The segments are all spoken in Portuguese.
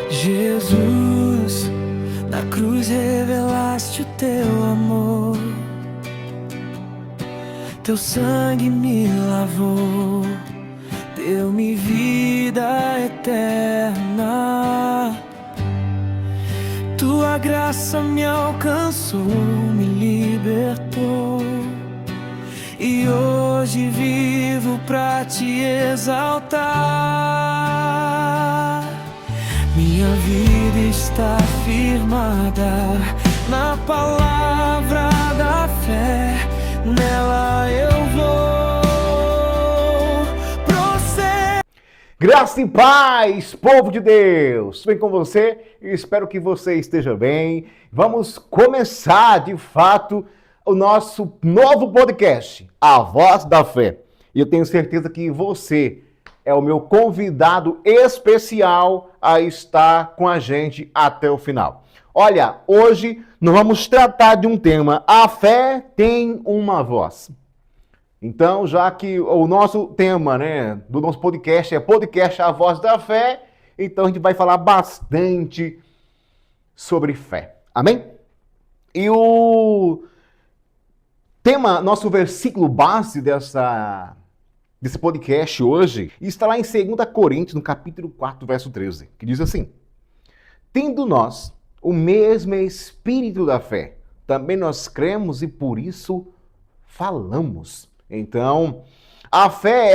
Jesus, na cruz revelaste o teu amor, teu sangue me lavou, deu-me vida eterna. Tua graça me alcançou, me libertou, e hoje vivo pra te exaltar. Minha vida está firmada na palavra da fé, nela eu vou prosseguir. Graça e paz, povo de Deus! Tudo bem com você? Eu espero que você esteja bem. Vamos começar, de fato, o nosso novo podcast, A Voz da Fé. E eu tenho certeza que você é o meu convidado especial a estar com a gente até o final. Olha, hoje nós vamos tratar de um tema: a fé tem uma voz. Então, já que o nosso tema, do nosso podcast é podcast A Voz da Fé, então a gente vai falar bastante sobre fé. Amém? E o tema, nosso versículo base desse podcast hoje, está lá em 2 Coríntios, no capítulo 4, verso 13, que diz assim: tendo nós o mesmo espírito da fé, também nós cremos e por isso falamos. Então, a fé,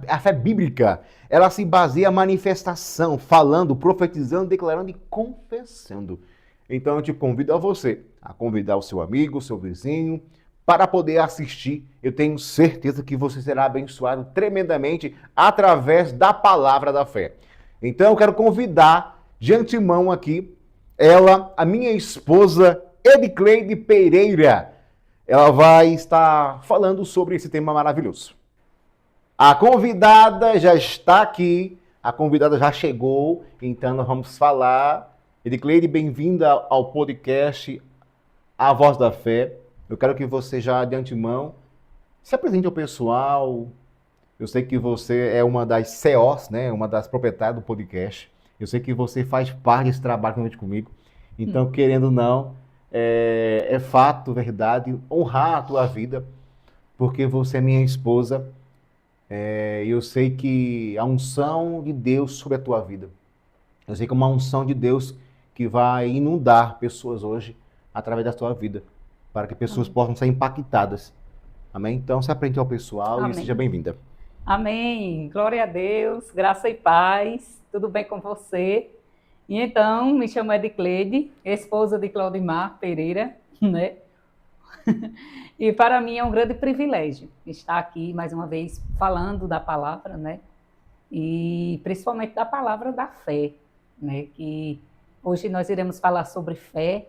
a fé bíblica, ela se baseia na manifestação, falando, profetizando, declarando e confessando. Então, eu te convido a você, a convidar o seu amigo, o seu vizinho, para poder assistir. Eu tenho certeza que você será abençoado tremendamente através da palavra da fé. Então, eu quero convidar de antemão aqui, ela, a minha esposa, Edicleide Pereira. Ela vai estar falando sobre esse tema maravilhoso. A convidada já está aqui, a convidada já chegou, então nós vamos falar. Edicleide, bem-vinda ao podcast A Voz da Fé. Eu quero que você já, de antemão, se apresente ao pessoal. Eu sei que você é uma das CEOs, uma das proprietárias do podcast. Eu sei que você faz parte desse trabalho comigo. Então, querendo ou não, é fato, verdade, honrar a tua vida, porque você é minha esposa. Eu sei que a unção de Deus sobre a tua vida. Eu sei que é uma unção de Deus que vai inundar pessoas hoje através da tua vida, para que pessoas possam ser impactadas. Amém? Então, se apresente ao pessoal. Amém. E seja bem-vinda. Amém. Glória a Deus, graça e paz. Tudo bem com você? E então, me chamo Edicleide, esposa de Claudimar Pereira, E para mim é um grande privilégio estar aqui mais uma vez falando da palavra, E principalmente da palavra da fé, Que hoje nós iremos falar sobre fé,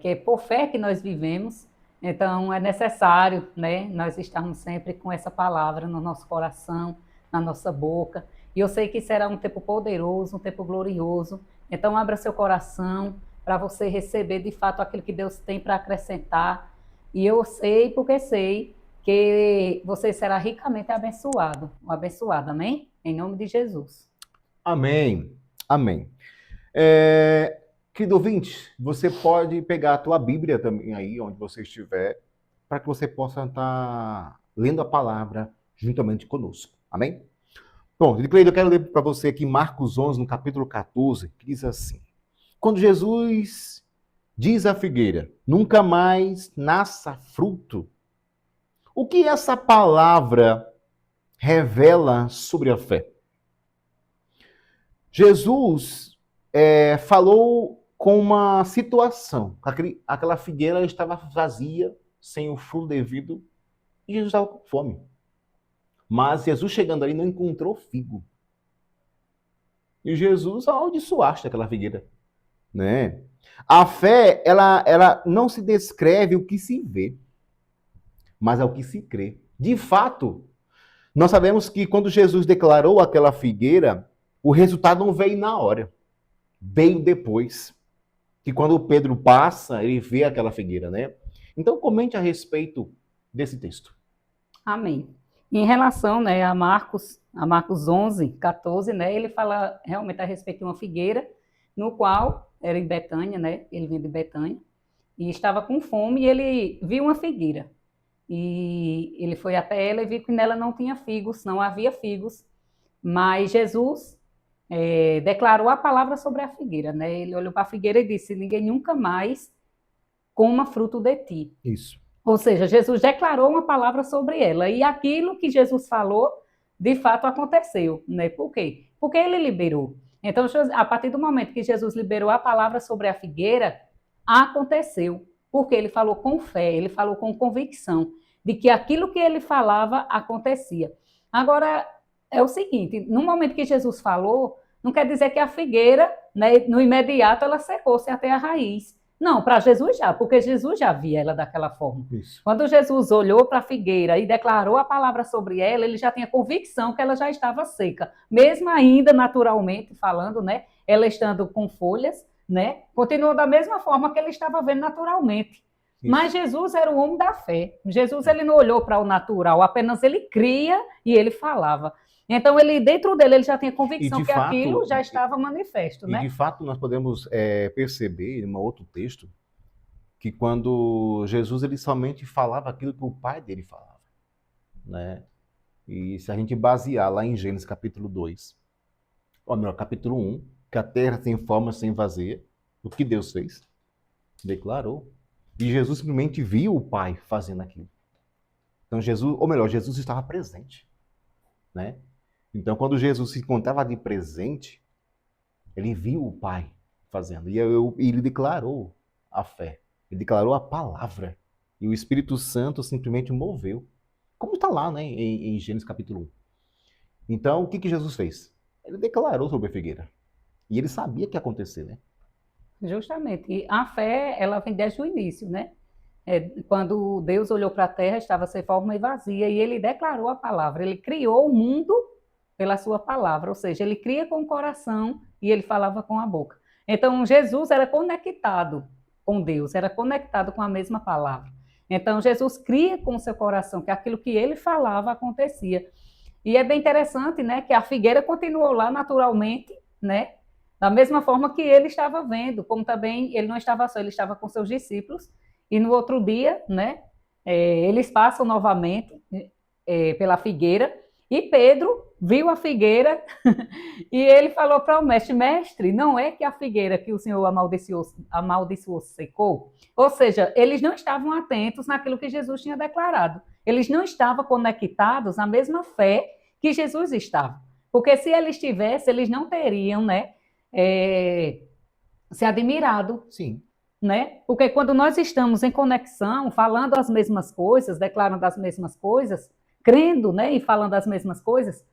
Que é por fé que nós vivemos. Então é necessário, Nós estarmos sempre com essa palavra no nosso coração, na nossa boca. E eu sei que será um tempo poderoso, um tempo glorioso. Então abra seu coração para você receber de fato aquilo que Deus tem para acrescentar. E eu sei, porque sei, que você será ricamente abençoado, abençoada, amém? Em nome de Jesus. Amém, amém. Querido ouvinte, você pode pegar a tua Bíblia também aí, onde você estiver, para que você possa estar lendo a palavra juntamente conosco, amém? Bom, eu quero ler para você aqui Marcos 11, no capítulo 14, que diz assim: quando Jesus diz à figueira, nunca mais nasça fruto, o que essa palavra revela sobre a fé? Jesus falou com uma situação, aquela figueira estava vazia, sem o fruto devido, e Jesus estava com fome. Mas Jesus chegando ali não encontrou figo. E Jesus amaldiçoaste aquela figueira. A fé, ela não se descreve o que se vê, mas é o que se crê. De fato, nós sabemos que quando Jesus declarou aquela figueira, o resultado não veio na hora. Veio depois. Que quando Pedro passa, ele vê aquela figueira, Então, comente a respeito desse texto. Amém. Em relação a Marcos a Marcos 11, 14, né? Ele fala realmente a respeito de uma figueira, no qual era em Betânia, né? Ele vinha de Betânia, e estava com fome e ele viu uma figueira. E ele foi até ela e viu que nela não tinha figos, não havia figos, mas Jesus declarou a palavra sobre a figueira, né? Ele olhou para a figueira e disse: ninguém nunca mais coma fruto de ti. Isso. Ou seja, Jesus declarou uma palavra sobre ela, e aquilo que Jesus falou, de fato aconteceu, né? Por quê? Porque ele liberou. Então, a partir do momento que Jesus liberou a palavra sobre a figueira, aconteceu, porque ele falou com fé, ele falou com convicção de que aquilo que ele falava acontecia. Agora, é o seguinte, no momento que Jesus falou, não quer dizer que a figueira, né, no imediato, ela secou-se até a raiz. Não, para Jesus já, porque Jesus já via ela daquela forma. Isso. Quando Jesus olhou para a figueira e declarou a palavra sobre ela, ele já tinha convicção que ela já estava seca. Mesmo ainda naturalmente falando, né, ela estando com folhas, né, continuou da mesma forma que ele estava vendo naturalmente. Isso. Mas Jesus era o homem da fé. Jesus ele não olhou para o natural, apenas ele cria e ele falava. Então, ele dentro dele ele já tinha convicção que fato, aquilo já estava manifesto, né? E de fato nós podemos perceber em um outro texto que quando Jesus ele somente falava aquilo que o pai dele falava, né? E se a gente basear lá em Gênesis capítulo 2, ou melhor, capítulo 1, que a terra tem forma sem vazia, o que Deus fez? Declarou. E Jesus simplesmente viu o pai fazendo aquilo. Então Jesus, ou melhor, Jesus estava presente, né? Então, quando Jesus se encontrava de presente, ele viu o Pai fazendo. E ele declarou a fé. Ele declarou a palavra. E o Espírito Santo simplesmente moveu. Como está lá, né, em Gênesis capítulo 1. Então, o que Jesus fez? Ele declarou sobre a figueira. E ele sabia que ia acontecer, né? Justamente. E a fé, ela vem desde o início, né? Quando Deus olhou para a terra, estava sem forma e vazia. E ele declarou a palavra. Ele criou o mundo pela sua palavra, ou seja, ele cria com o coração e ele falava com a boca. Então, Jesus era conectado com Deus, era conectado com a mesma palavra. Então, Jesus cria com o seu coração que aquilo que ele falava acontecia. E é bem interessante, né, que a figueira continuou lá naturalmente, né, da mesma forma que ele estava vendo, como também ele não estava só, ele estava com seus discípulos, e no outro dia, né, eles passam novamente pela figueira, e Pedro viu a figueira e ele falou para o mestre: mestre, não é que a figueira que o Senhor amaldiçoou secou? Ou seja, eles não estavam atentos naquilo que Jesus tinha declarado. Eles não estavam conectados na mesma fé que Jesus estava. Porque se eles tivessem, eles não teriam, né, se admirado. Sim. Né? Porque quando nós estamos em conexão, falando as mesmas coisas, declarando as mesmas coisas, crendo, né, e falando as mesmas coisas,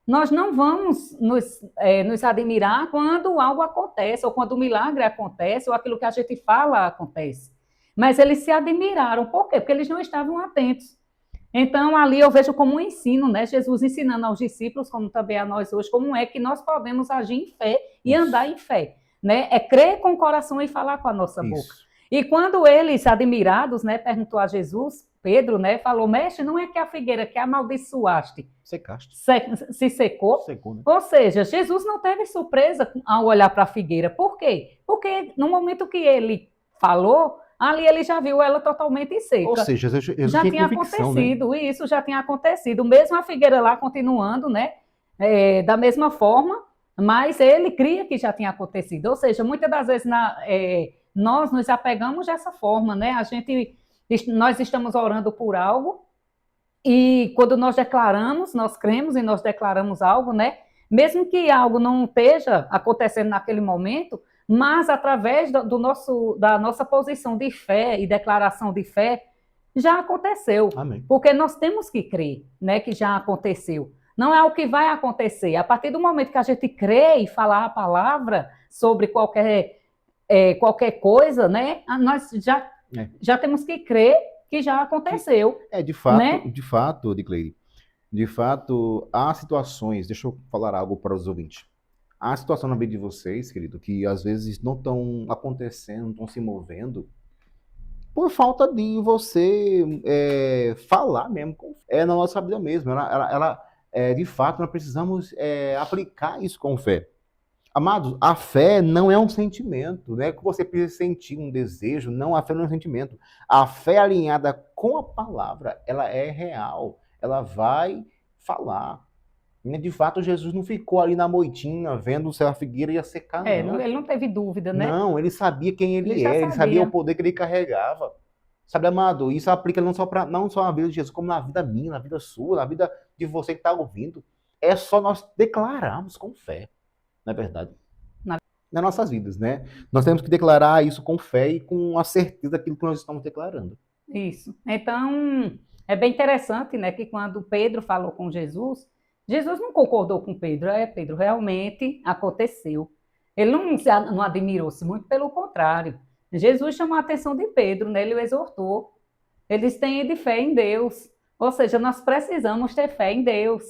nós não vamos nos admirar quando algo acontece, ou quando o milagre acontece, ou aquilo que a gente fala acontece. Mas eles se admiraram. Por quê? Porque eles não estavam atentos. Então, ali eu vejo como um ensino, né? Jesus ensinando aos discípulos, como também a nós hoje, como é que nós podemos agir em fé e andar em fé. Né? É crer com o coração e falar com a nossa boca. E quando eles, admirados, né, perguntou a Jesus, Pedro, né, falou: mestre, não é que a figueira que amaldiçoaste secaste, se secou? Secou, né? Ou seja, Jesus não teve surpresa ao olhar para a figueira. Por quê? Porque no momento que ele falou, ali ele já viu ela totalmente seca. Ou seja, já tinha acontecido, né? Isso já tinha acontecido. Mesmo a figueira lá continuando, né, da mesma forma, mas ele cria que já tinha acontecido. Ou seja, muitas das vezes nós nos apegamos dessa forma, né? Nós estamos orando por algo e quando nós declaramos, nós cremos e nós declaramos algo, né? Mesmo que algo não esteja acontecendo naquele momento, mas através da nossa posição de fé e declaração de fé, já aconteceu. Amém. Porque nós temos que crer, né, que já aconteceu. Não é o que vai acontecer. A partir do momento que a gente crê e falar a palavra sobre qualquer coisa, né, nós já temos que crer que já aconteceu. De fato, né? Dicleide, de fato, há situações, deixa eu falar algo para os ouvintes. Há situações na vida de vocês, querido, que às vezes não estão acontecendo, não estão se movendo, por falta de você falar mesmo. Na nossa vida mesmo. de fato, nós precisamos aplicar isso com fé. Amados, a fé não é um sentimento, não é que você precisa sentir um desejo, não, a fé não é um sentimento. A fé alinhada com a palavra, ela é real, ela vai falar. De fato, Jesus não ficou ali na moitinha, vendo se a figueira ia secar, não. Ele não teve dúvida, né? Não, ele sabia quem Ele ele já é, ele sabia sabia. o poder que ele carregava. Sabe, amado, isso aplica não só na vida de Jesus, como na vida minha, na vida sua, na vida de você que está ouvindo. É só nós declararmos com fé, não é verdade? Nas nossas vidas, né? Nós temos que declarar isso com fé e com a certeza daquilo que nós estamos declarando. Isso. Então, é bem interessante, né, que quando Pedro falou com Jesus, Jesus não concordou com Pedro. Pedro, realmente aconteceu. Ele não admirou-se, muito pelo contrário. Jesus chamou a atenção de Pedro, né? Ele o exortou. Ele disse, tenha fé em Deus. Ou seja, nós precisamos ter fé em Deus.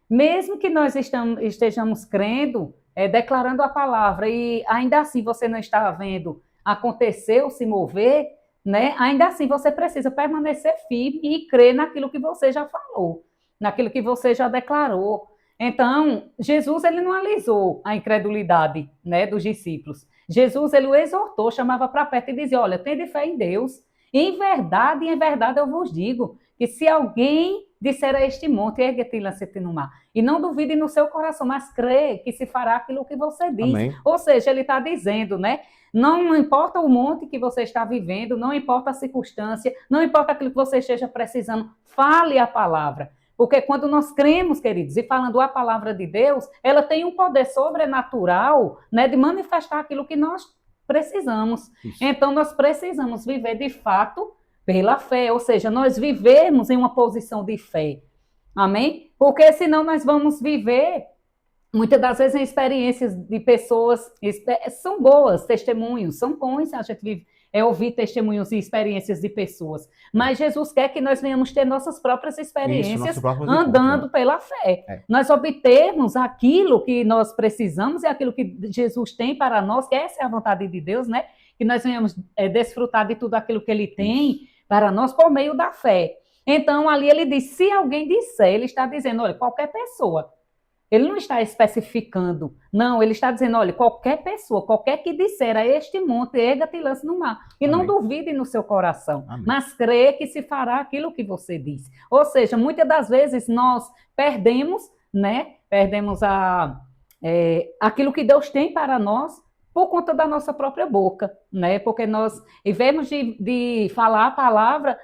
Mesmo que nós estejamos crendo, declarando a palavra, e ainda assim você não está vendo acontecer ou se mover, né? Ainda assim você precisa permanecer firme e crer naquilo que você já falou, naquilo que você já declarou. Então, Jesus, ele não alisou a incredulidade, né, dos discípulos. Jesus, ele o exortou, chamava para perto e dizia, olha, tenha fé em Deus. Em verdade eu vos digo, que se alguém disser a este monte, ergue-te e lança-te no mar, e não duvide no seu coração, mas crê que se fará aquilo que você diz. Amém. Ou seja, ele está dizendo, né? Não importa o monte que você está vivendo, não importa a circunstância, não importa aquilo que você esteja precisando, fale a palavra. Porque quando nós cremos, queridos, e falando a palavra de Deus, ela tem um poder sobrenatural, né, de manifestar aquilo que nós precisamos. Isso. Então, nós precisamos viver de fato pela fé, ou seja, nós vivemos em uma posição de fé. Amém? Porque senão nós vamos viver, muitas das vezes, em experiências de pessoas, são boas, testemunhos, são bons, a gente vive, ouvir testemunhos e experiências de pessoas. Mas Jesus quer que nós venhamos ter nossas próprias experiências andando pela fé. Nós obtermos aquilo que nós precisamos e aquilo que Jesus tem para nós, que essa é a vontade de Deus, né? Que nós venhamos desfrutar de tudo aquilo que Ele tem para nós por meio da fé. Então, ali ele diz, se alguém disser, ele está dizendo, olha, qualquer pessoa. Ele não está especificando, não, ele está dizendo, olha, qualquer pessoa, qualquer que disser a este monte, erga-te e lance no mar. E Amém. não duvide no seu coração, Amém. mas crê que se fará aquilo que você disse. Ou seja, muitas das vezes nós perdemos, né, aquilo que Deus tem para nós por conta da nossa própria boca, né, porque nós, em vez de falar a palavra,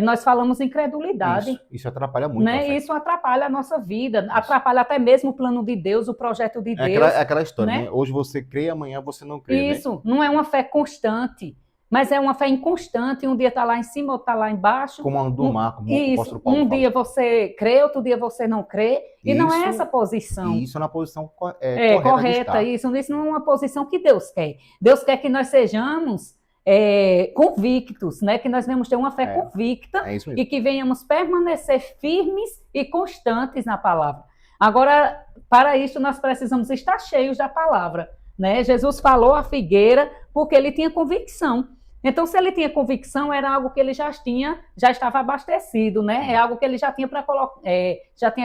nós falamos incredulidade. Isso atrapalha muito. Né? Isso atrapalha a nossa vida, atrapalha até mesmo o plano de Deus, o projeto de Deus. É aquela história, né? Hoje você crê, amanhã você não crê. Isso, né? Não é uma fé constante, mas é uma fé inconstante. Um dia está lá em cima, outro está lá embaixo. Como a do mar, como o apóstolo Paulo fala. Dia você crê, outro dia você não crê. E não é essa posição. Isso é uma posição correta. Isso não é uma posição que Deus quer. Deus quer que nós sejamos convictos, né? Que nós venhamos ter uma fé convicta e que venhamos permanecer firmes e constantes na palavra. Agora, para isso, nós precisamos estar cheios da palavra, né? Jesus falou a figueira porque ele tinha convicção. Então, se ele tinha convicção, era algo que ele já estava abastecido, né? É algo que ele já tinha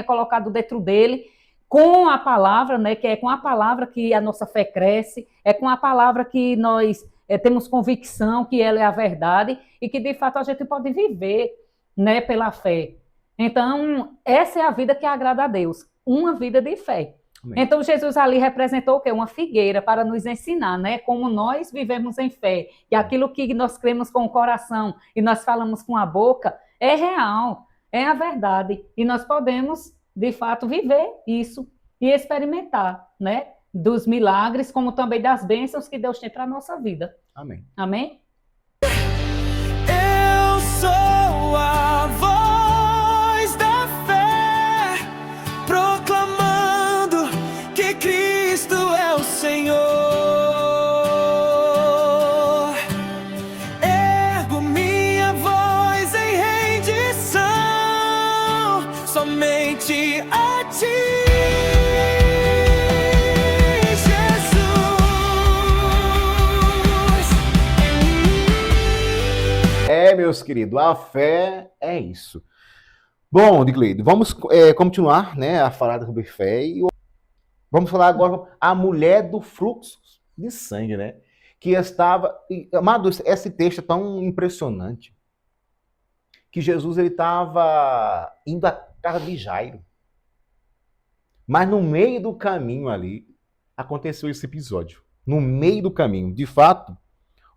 colocado dentro dele, com a palavra, né? Que é com a palavra que a nossa fé cresce, é com a palavra que nós temos convicção que ela é a verdade e que, de fato, a gente pode viver, né, pela fé. Então, essa é a vida que agrada a Deus, uma vida de fé. Amém. Então, Jesus ali representou o quê? Uma figueira para nos ensinar, né, como nós vivemos em fé, que aquilo que nós cremos com o coração e nós falamos com a boca é real, é a verdade. E nós podemos, de fato, viver isso e experimentar, né, dos milagres, como também das bênçãos que Deus tem para a nossa vida. Amém. Amém? Eu sou a voz da fé, proclamando que Cristo é o Senhor. Ergo minha voz em rendição, somente a Ti. Meus queridos, a fé é isso. Bom, Digleide, vamos continuar, né, a falar sobre fé e vamos falar agora a mulher do fluxo de sangue, né? Que estava... Amado, esse texto é tão impressionante que Jesus ele estava indo à casa de Jairo. Mas no meio do caminho ali, aconteceu esse episódio. No meio do caminho. De fato,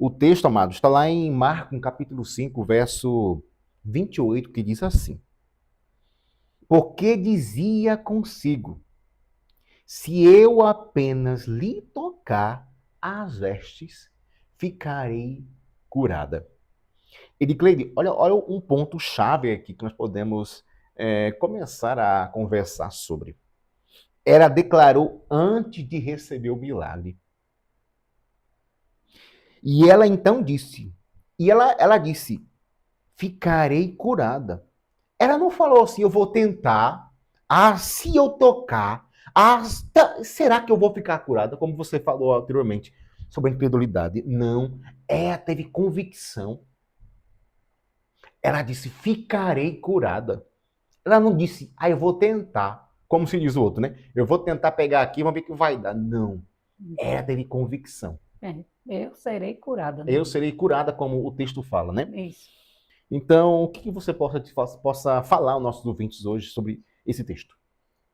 o texto, amado, está lá em Marcos, capítulo 5, verso 28, que diz assim: porque dizia consigo, se eu apenas lhe tocar as vestes, ficarei curada. Edicleide, olha um ponto chave aqui que nós podemos começar a conversar sobre. Ela declarou antes de receber o milagre. E ela então disse, ela disse, ficarei curada. Ela não falou assim, eu vou tentar, se eu tocar, será que eu vou ficar curada? Como você falou anteriormente sobre a incredulidade. Não, ela teve convicção. Ela disse, ficarei curada. Ela não disse, eu vou tentar, como se diz o outro, né? Eu vou tentar pegar aqui, vamos ver o que vai dar. Não, ela teve convicção. Eu serei curada. Né? Eu serei curada, como o texto fala, né? Isso. Então, o que você possa falar aos nossos ouvintes hoje sobre esse texto?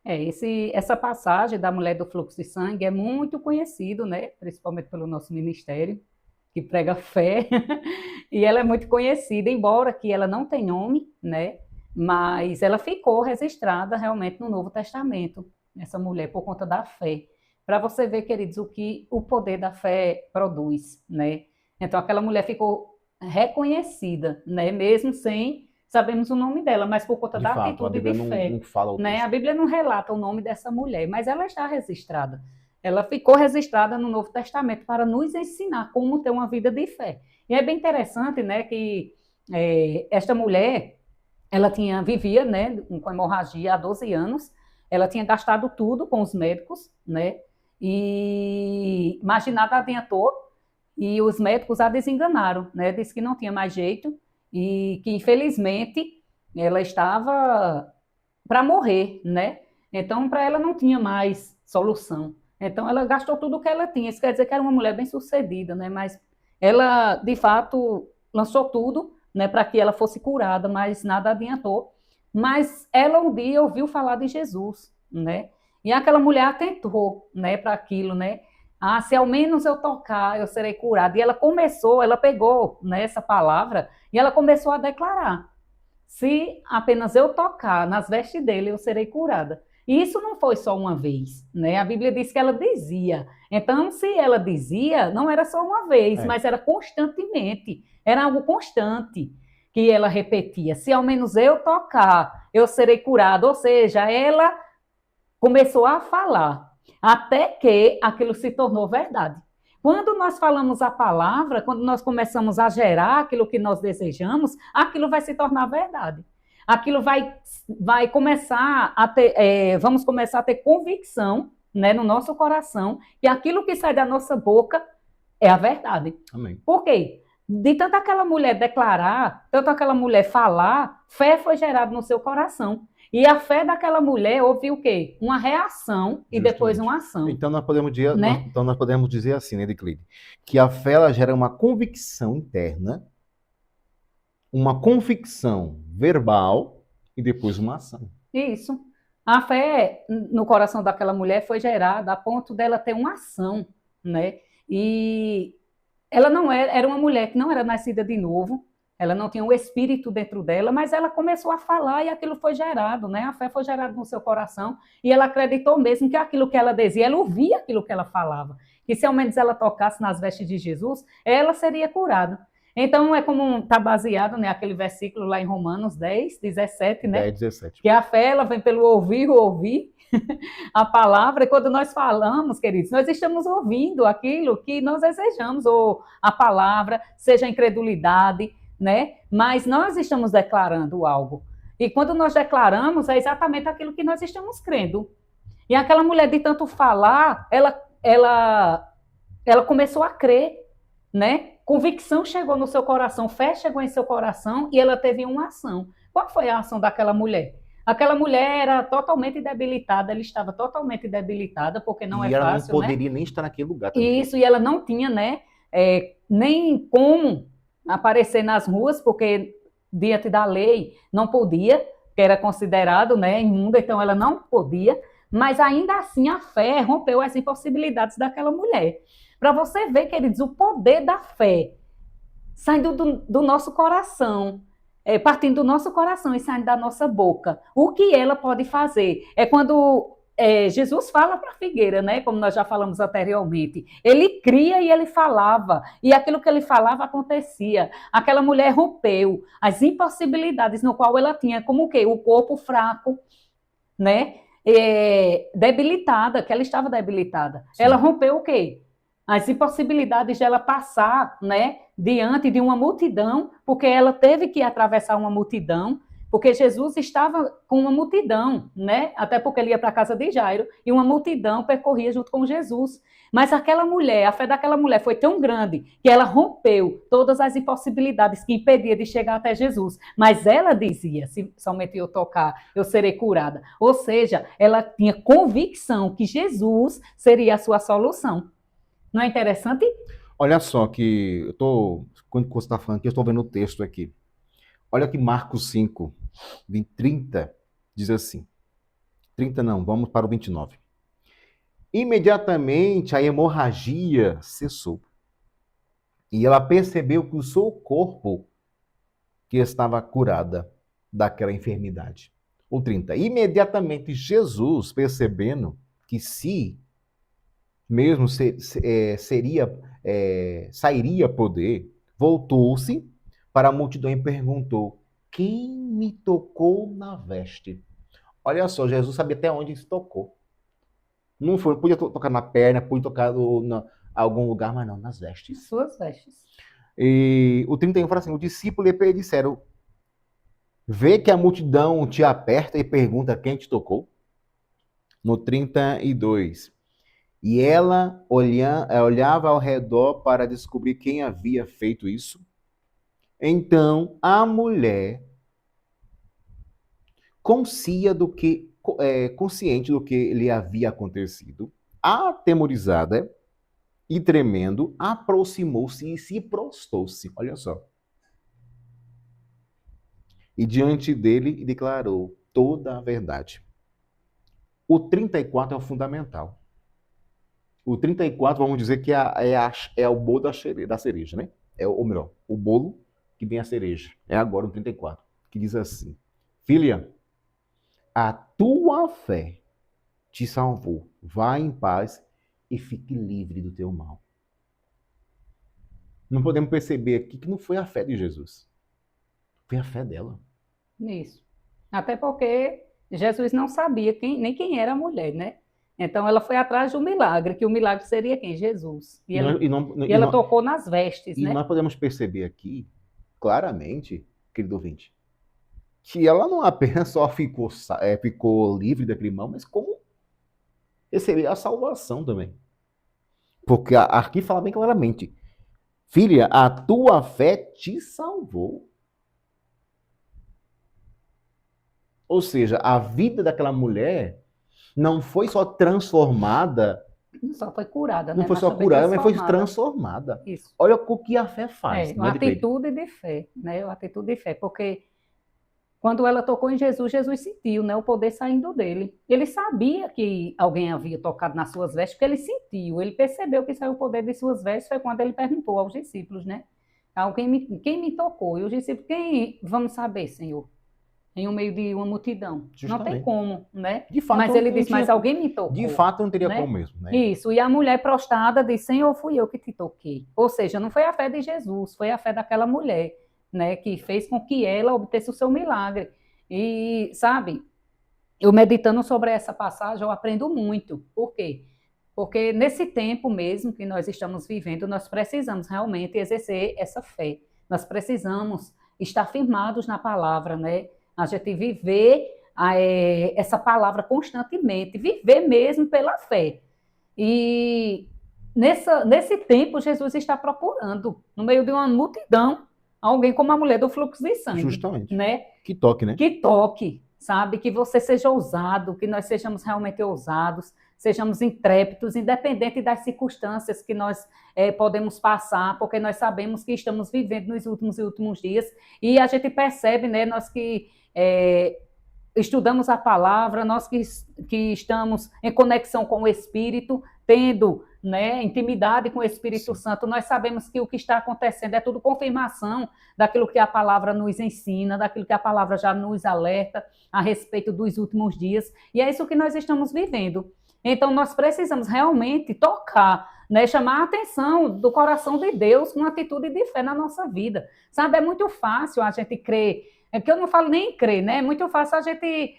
Essa passagem da mulher do fluxo de sangue é muito conhecido, né? Principalmente pelo nosso ministério, que prega fé, e ela é muito conhecida, embora que ela não tenha nome, né? Mas ela ficou registrada realmente no Novo Testamento, essa mulher, por conta da fé. Para você ver, queridos, o que o poder da fé produz, né? Então, aquela mulher ficou reconhecida, né? Mesmo sem sabemos o nome dela, mas por conta da atitude de fé. Não fala né? A Bíblia não relata o nome dessa mulher, mas ela está registrada. Ela ficou registrada no Novo Testamento para nos ensinar como ter uma vida de fé. E é bem interessante, né, que esta mulher, ela vivia, né, com hemorragia há 12 anos, ela tinha gastado tudo com os médicos, né, mas nada adiantou, e os médicos a desenganaram, né, disse que não tinha mais jeito, e que, infelizmente, ela estava para morrer, né, então para ela não tinha mais solução. Então, ela gastou tudo o que ela tinha. Isso quer dizer que era uma mulher bem-sucedida, né? Mas ela, de fato, lançou tudo, né, para que ela fosse curada, mas nada adiantou. Mas ela um dia ouviu falar de Jesus, né? E aquela mulher atentou, né, para aquilo, né? Se ao menos eu tocar, eu serei curada. E ela pegou, né, essa palavra e ela começou a declarar: se apenas eu tocar nas vestes dele, eu serei curada. E isso não foi só uma vez, né? A Bíblia diz que ela dizia. Então, se ela dizia, não era só uma vez, mas era constantemente. Era algo constante que ela repetia. Se ao menos eu tocar, eu serei curada. Ou seja, ela começou a falar, até que aquilo se tornou verdade. Quando nós falamos a palavra, quando nós começamos a gerar aquilo que nós desejamos, aquilo vai se tornar verdade. Aquilo vai começar a ter, vamos começar a ter convicção, né, no nosso coração, que aquilo que sai da nossa boca é a verdade. Amém. Por quê? De tanto aquela mulher declarar, tanto aquela mulher falar, fé foi gerada no seu coração. E a fé daquela mulher houve o quê? Uma reação e depois uma ação. Então nós podemos dizer, né? nós podemos dizer assim, né, Edicleide, que a fé ela gera uma convicção interna, uma convicção verbal e depois uma ação. Isso. A fé no coração daquela mulher foi gerada a ponto dela ter uma ação, né? E ela não era uma mulher que não era nascida de novo, ela não tinha o espírito dentro dela, mas ela começou a falar e aquilo foi gerado, né? A fé foi gerada no seu coração e ela acreditou mesmo que aquilo que ela dizia, ela ouvia aquilo que ela falava, que se ao menos ela tocasse nas vestes de Jesus, ela seria curada. Então, é como está baseado, né, aquele versículo lá em Romanos 10, 17, né? 10, 17. Que a fé, ela vem pelo ouvir a palavra. E quando nós falamos, queridos, nós estamos ouvindo aquilo que nós desejamos, ou a palavra, seja a incredulidade, né? Mas nós estamos declarando algo. E quando nós declaramos, é exatamente aquilo que nós estamos crendo. E aquela mulher, de tanto falar, ela começou a crer, né? Convicção chegou no seu coração, fé chegou em seu coração e ela teve uma ação. Qual foi a ação daquela mulher? Aquela mulher era totalmente debilitada, ela estava totalmente debilitada, porque não é E ela não fácil, né? poderia nem estar naquele lugar também. Isso, e ela não tinha, né, nem como aparecer nas ruas, porque diante da lei não podia, que era considerado, né, imunda, então ela não podia, mas ainda assim a fé rompeu as impossibilidades daquela mulher. Para você ver, queridos, o poder da fé saindo do nosso coração, partindo do nosso coração e saindo da nossa boca. O que ela pode fazer? É quando Jesus fala para a figueira, né? Como nós já falamos anteriormente. Ele cria e ele falava, e aquilo que ele falava acontecia. Aquela mulher rompeu as impossibilidades no qual ela tinha, como o quê? O corpo fraco, né? Debilitada, que ela estava debilitada. Sim. Ela rompeu o quê? As impossibilidades de ela passar, né, diante de uma multidão, porque ela teve que atravessar uma multidão, porque Jesus estava com uma multidão, né? Até porque ele ia para a casa de Jairo, e uma multidão percorria junto com Jesus. Mas aquela mulher, a fé daquela mulher foi tão grande que ela rompeu todas as impossibilidades que impedia de chegar até Jesus. Mas ela dizia, se somente eu tocar, eu serei curada. Ou seja, ela tinha convicção que Jesus seria a sua solução. Não é interessante? Olha só que quando você está falando aqui, eu estou vendo o texto aqui. Olha que Marcos 5, 30, diz assim. 30 não, vamos para o 29. Imediatamente a hemorragia cessou. E ela percebeu que o seu corpo que estava curada daquela enfermidade. O 30. Imediatamente Jesus, percebendo que se mesmo sairia poder, voltou-se para a multidão e perguntou: quem me tocou na veste? Olha só, Jesus sabia até onde se tocou. Não podia tocar na perna, podia tocar em algum lugar, mas não, nas vestes. Suas vestes. E o 31 fala assim: o discípulo lhe disseram: vê que a multidão te aperta e pergunta quem te tocou? No 32. E ela olhava ao redor para descobrir quem havia feito isso. Então a mulher, consciente do que lhe havia acontecido, atemorizada e tremendo, aproximou-se e se prostrou-se. Olha só. E diante dele declarou toda a verdade. O 34 é o fundamental. O 34, vamos dizer que é o bolo da cereja, né? Ou melhor, o bolo que vem a cereja. É agora o 34, que diz assim: filha, a tua fé te salvou. Vá em paz e fique livre do teu mal. Não podemos perceber aqui que não foi a fé de Jesus. Foi a fé dela. Isso. Até porque Jesus não sabia nem quem era a mulher, né? Então ela foi atrás do milagre, que o milagre seria quem? Jesus. E ela tocou nas vestes, né? E nós podemos perceber aqui, claramente, querido ouvinte, que ela não apenas só ficou livre daquele mal, mas como recebeu a salvação também. Porque aqui fala bem claramente: filha, a tua fé te salvou. Ou seja, a vida daquela mulher não foi só transformada. Não só foi curada, né? Não foi só curada, mas foi transformada. Isso. Olha o que a fé faz. Uma atitude de fé, né? Uma atitude de fé, porque quando ela tocou em Jesus, Jesus sentiu, né, o poder saindo dele. Ele sabia que alguém havia tocado nas suas vestes, porque ele sentiu, ele percebeu que saiu o poder de suas vestes, foi quando ele perguntou aos discípulos, né? Quem me tocou? E os discípulos, quem vamos saber, Senhor? Em um meio de uma multidão. Justamente. Não tem como, né? De fato, mas ele disse, mas alguém me tocou. De fato, não teria como mesmo, né? Isso, e a mulher prostrada disse, Senhor, fui eu que te toquei. Ou seja, não foi a fé de Jesus, foi a fé daquela mulher, né? Que fez com que ela obtesse o seu milagre. E, sabe, eu meditando sobre essa passagem, eu aprendo muito. Por quê? Porque nesse tempo mesmo que nós estamos vivendo, nós precisamos realmente exercer essa fé. Nós precisamos estar firmados na palavra, né? A gente viver essa palavra constantemente, viver mesmo pela fé. E nesse tempo, Jesus está procurando, no meio de uma multidão, alguém como a mulher do fluxo de sangue. Justamente. Né? Que toque, né? Que toque, sabe? Que você seja ousado, que nós sejamos realmente ousados, sejamos intrépidos, independente das circunstâncias que nós podemos passar, porque nós sabemos que estamos vivendo nos últimos dias, e a gente percebe, né, nós que estudamos a palavra, nós que estamos em conexão com o Espírito, tendo, né, intimidade com o Espírito Santo, nós sabemos que o que está acontecendo é tudo confirmação daquilo que a palavra nos ensina, daquilo que a palavra já nos alerta a respeito dos últimos dias, e é isso que nós estamos vivendo. Então, nós precisamos realmente tocar, né, chamar a atenção do coração de Deus com uma atitude de fé na nossa vida. Sabe, é muito fácil a gente crer, é que eu não falo nem crer, né? É muito fácil a gente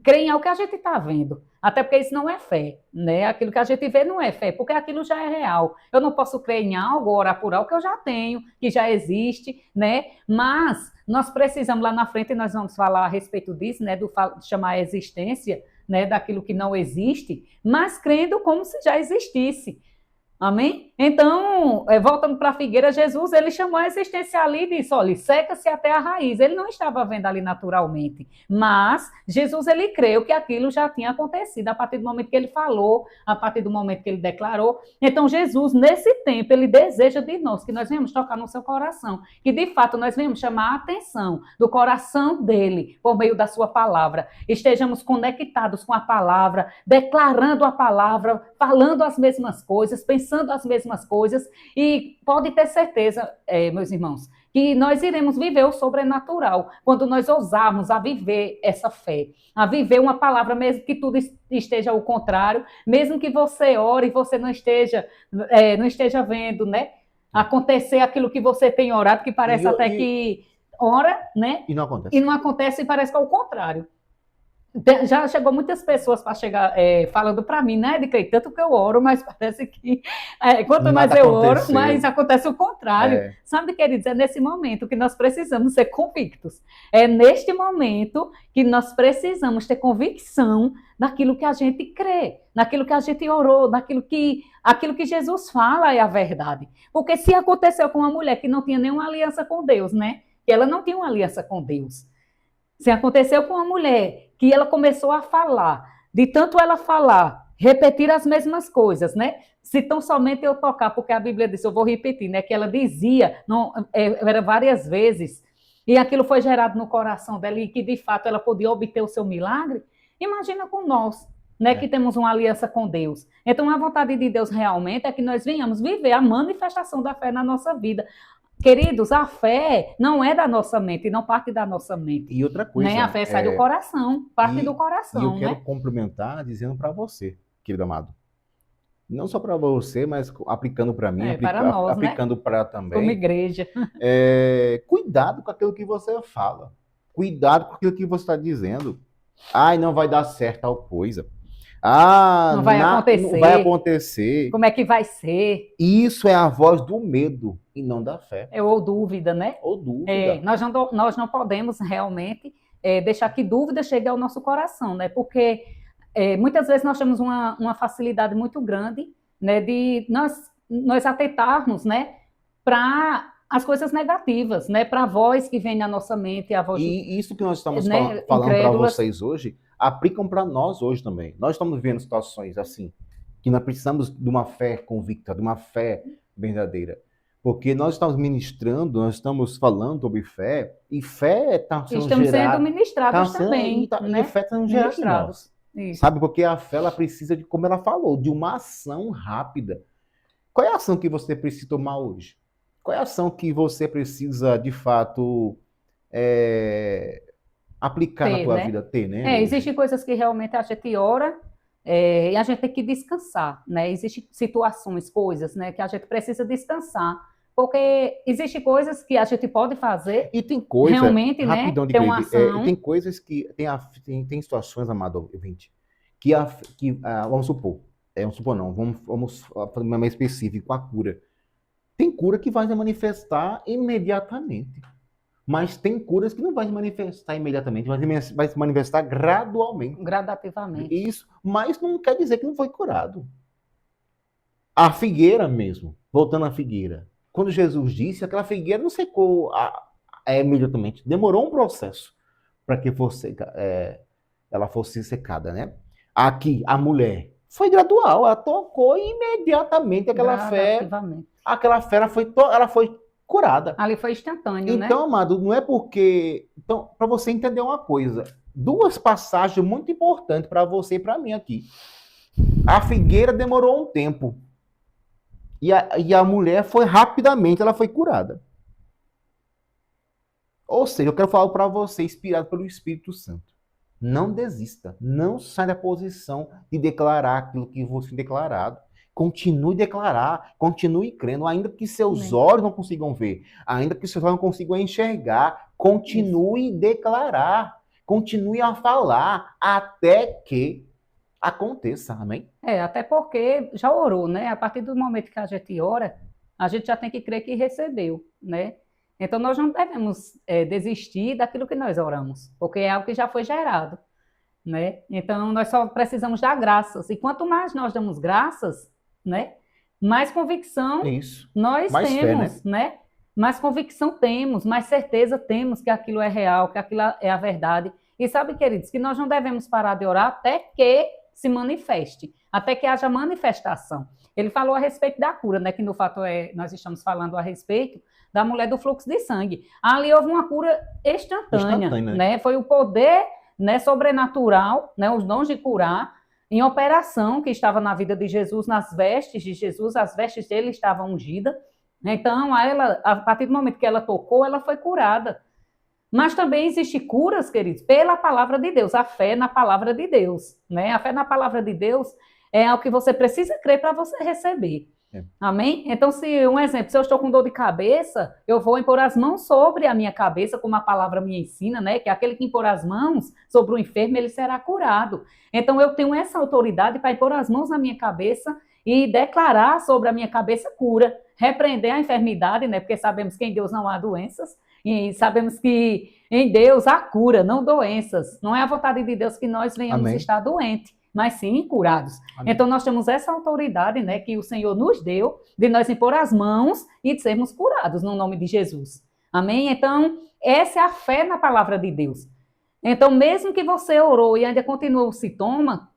crer em algo que a gente está vendo. Até porque isso não é fé, né? Aquilo que a gente vê não é fé, porque aquilo já é real. Eu não posso crer em algo, orar por algo que eu já tenho, que já existe, né? Mas nós precisamos, lá na frente, nós vamos falar a respeito disso, né? Do chamar a existência, né, daquilo que não existe, mas crendo como se já existisse. Amém? Então, voltando para a figueira, Jesus, ele chamou a existência ali e disse, olha, seca-se até a raiz. Ele não estava vendo ali naturalmente, mas Jesus, ele creu que aquilo já tinha acontecido, a partir do momento que ele falou, a partir do momento que ele declarou. Então, Jesus, nesse tempo, ele deseja de nós, que nós venhamos tocar no seu coração, que de fato nós venhamos chamar a atenção do coração dele, por meio da sua palavra, estejamos conectados com a palavra, declarando a palavra, falando as mesmas coisas, pensando as mesmas coisas, e pode ter certeza, meus irmãos, que nós iremos viver o sobrenatural, quando nós ousarmos a viver essa fé, a viver uma palavra, mesmo que tudo esteja ao contrário, mesmo que você ore e você não esteja vendo, né, acontecer aquilo que você tem orado, que parece que ora, né, e não acontece e parece que é o contrário. Já chegou muitas pessoas para chegar falando para mim, né, de tanto que eu oro, mas parece que quanto mais eu oro, mais acontece o contrário. Sabe, queridos, é nesse momento que nós precisamos ser convictos. É neste momento que nós precisamos ter convicção naquilo que a gente crê, naquilo que a gente orou, aquilo que Jesus fala é a verdade. Porque se aconteceu com uma mulher que não tinha nenhuma aliança com Deus, né, que ela não tinha uma aliança com Deus, se aconteceu com uma mulher que ela começou a falar, de tanto ela falar, repetir as mesmas coisas, né? Se tão somente eu tocar, porque a Bíblia diz, eu vou repetir, né? Que ela dizia, era várias vezes, e aquilo foi gerado no coração dela, e que de fato ela podia obter o seu milagre. Imagina com nós, né? Que temos uma aliança com Deus. Então a vontade de Deus realmente é que nós venhamos viver a manifestação da fé na nossa vida. Queridos, a fé não é da nossa mente, não parte da nossa mente. E outra coisa... Né? A fé sai do coração, parte do coração. E eu quero né? complementar dizendo para você, querido amado. Não só para você, mas aplicando para mim, para nós, aplicando para também. Como igreja. Cuidado com aquilo que você fala. Cuidado com aquilo que você está dizendo. Ai, não vai dar certo tal coisa. Não vai acontecer. Não vai acontecer. Como é que vai ser? Isso é a voz do medo e não da fé. Ou dúvida, né? Ou dúvida. Nós não podemos realmente deixar que dúvida chegue ao nosso coração, né? Porque muitas vezes nós temos uma facilidade muito grande, né, de nós atentarmos, né, para as coisas negativas, né, para a voz que vem na nossa mente. A voz, e isso que nós estamos falando para vocês hoje, aplicam para nós hoje também. Nós estamos vendo situações assim, que nós precisamos de uma fé convicta, de uma fé verdadeira. Porque nós estamos ministrando, nós estamos falando sobre fé, e fé está sendo gerada... Estamos sendo ministrados também. E fé está sendo gerada em nós. Sabe, porque a fé, ela precisa de, como ela falou, de uma ação rápida. Qual é a ação que você precisa tomar hoje? Qual é a ação que você precisa, de fato, aplicar na tua vida? Ter, né? Existem coisas que realmente a gente ora e a gente tem que descansar, né? Existem situações, coisas, né, que a gente precisa descansar. Porque existem coisas que a gente pode fazer. E tem coisas, realmente, rapidão, né? Tem uma ação. Tem coisas que. Tem situações, amado ouvinte, que vamos supor. Vamos supor, não. Vamos fazer mais específico, a cura. Tem cura que vai se manifestar imediatamente. Mas tem curas que não vai se manifestar imediatamente, vai se manifestar gradualmente. Gradativamente. Isso, mas não quer dizer que não foi curado. A figueira mesmo, voltando à figueira. quando Jesus disse, aquela figueira não secou imediatamente. Demorou um processo para que ela fosse secada, né? Aqui, a mulher, foi gradual, ela tocou e imediatamente aquela fera ela foi curada. Ali foi instantâneo, né? Então, amado, não é porque... Então, para você entender uma coisa, duas passagens muito importantes para você e para mim aqui. A figueira demorou um tempo. E a mulher foi rapidamente, ela foi curada. Ou seja, eu quero falar para você, inspirado pelo Espírito Santo. Não desista. Não saia da posição de declarar aquilo que você tem declarado. Continue a declarar, continue crendo, ainda que seus olhos não consigam ver, ainda que seus olhos não consigam enxergar, continue a declarar, continue a falar até que aconteça, amém? Até porque já orou, né? A partir do momento que a gente ora, a gente já tem que crer que recebeu, né? Então nós não devemos desistir daquilo que nós oramos, porque é algo que já foi gerado, né? Então nós só precisamos dar graças, e quanto mais nós damos graças, né? Mais convicção nós mais temos, fé, né? Mais convicção temos, mais certeza temos que aquilo é real, que aquilo é a verdade. E sabe, queridos, que nós não devemos parar de orar até que se manifeste, até que haja manifestação. Ele falou a respeito da cura, né? Que no fato nós estamos falando a respeito da mulher do fluxo de sangue. Ali houve uma cura instantânea, né? Foi o poder, né, sobrenatural, né, os dons de curar, em operação que estava na vida de Jesus, nas vestes de Jesus, as vestes dele estavam ungidas. Então, a partir do momento que ela tocou, ela foi curada. Mas também existem curas, queridos, pela palavra de Deus, a fé na palavra de Deus, né? A fé na palavra de Deus é algo que você precisa crer para você receber. Amém? Então, se eu estou com dor de cabeça, eu vou impor as mãos sobre a minha cabeça, como a palavra me ensina, né? Que aquele que impor as mãos sobre o enfermo, ele será curado. Então, eu tenho essa autoridade para impor as mãos na minha cabeça e declarar sobre a minha cabeça cura, repreender a enfermidade, né? Porque sabemos que em Deus não há doenças, e sabemos que em Deus há cura, não doenças. Não é a vontade de Deus que nós venhamos estar doentes, mas sim curados. Amém. Então nós temos essa autoridade, né, que o Senhor nos deu, de nós impor as mãos e de sermos curados no nome de Jesus. Amém? Então, essa é a fé na palavra de Deus. Então, mesmo que você orou e ainda continua o sintoma,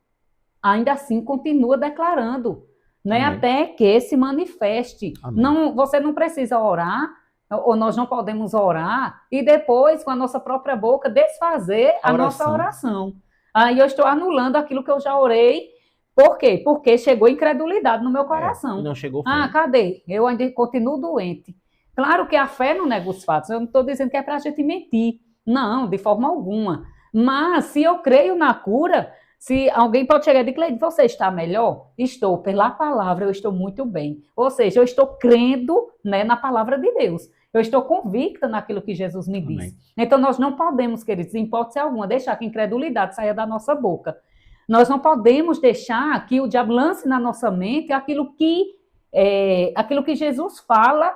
ainda assim continua declarando, né, até que se manifeste. Não, você não precisa orar, ou nós não podemos orar, e depois, com a nossa própria boca, desfazer a nossa oração. Aí eu estou anulando aquilo que eu já orei. Por quê? Porque chegou incredulidade no meu coração. Não chegou fé. Cadê? Eu ainda continuo doente. Claro que a fé não nega os fatos. Eu não estou dizendo que é para a gente mentir. Não, de forma alguma. Mas se eu creio na cura, se alguém pode chegar e dizer, Cleide, você está melhor? Estou, pela palavra, eu estou muito bem. Ou seja, eu estou crendo, né, na palavra de Deus. Eu estou convicta naquilo que Jesus me diz. Então, nós não podemos, queridos, em hipótese alguma, deixar que a incredulidade saia da nossa boca. Nós não podemos deixar que o diabo lance na nossa mente aquilo que Jesus fala,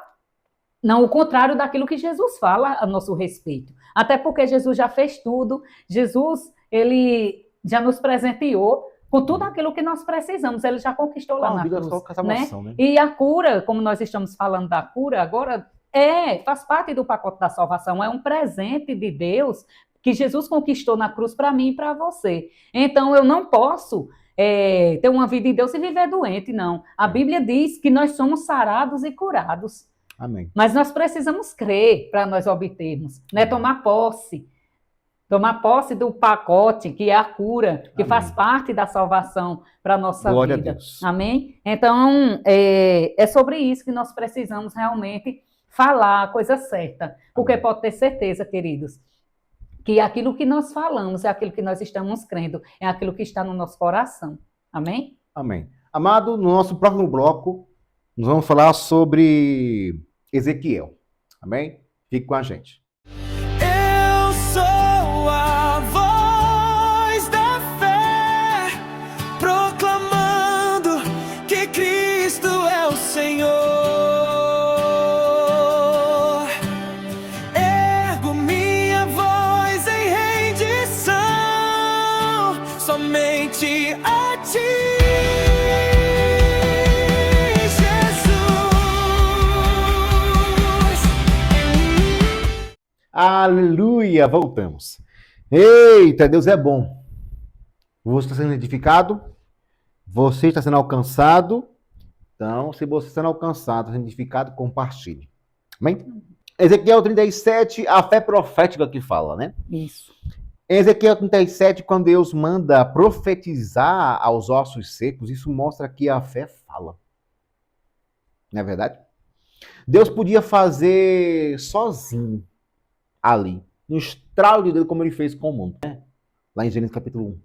não o contrário daquilo que Jesus fala a nosso respeito. Até porque Jesus já fez tudo, Jesus, ele já nos presenteou com tudo aquilo que nós precisamos, ele já conquistou lá na cruz. Né? E a cura, como nós estamos falando da cura agora, faz parte do pacote da salvação, é um presente de Deus que Jesus conquistou na cruz para mim e para você. Então, eu não posso ter uma vida em Deus e viver doente, não. A Bíblia diz que nós somos sarados e curados. Amém. Mas nós precisamos crer para nós obtermos, né? Tomar posse do pacote, que é a cura, que faz parte da salvação para a nossa Glória vida. A Deus. Amém? Então, é sobre isso que nós precisamos realmente falar a coisa certa. Porque pode ter certeza, queridos, que aquilo que nós falamos é aquilo que nós estamos crendo, é aquilo que está no nosso coração. Amém? Amém. Amado, no nosso próximo bloco, nós vamos falar sobre Ezequiel. Amém? Fique com a gente. Eu sou a voz da fé, proclamando que Cristo é o Senhor. Ergo minha voz em rendição, somente a Ti, Jesus. Aleluia! Voltamos. Eita, Deus é bom. Você está sendo edificado? Você está sendo alcançado? Então, se você está sendo alcançado, sendo edificado, compartilhe. Amém? Ezequiel 37, a fé profética que fala, né? Isso. Em Ezequiel 37, quando Deus manda profetizar aos ossos secos, isso mostra que a fé fala. Não é verdade? Deus podia fazer sozinho ali, no estralo de Deus, como ele fez com o mundo, né? Lá em Gênesis capítulo 1.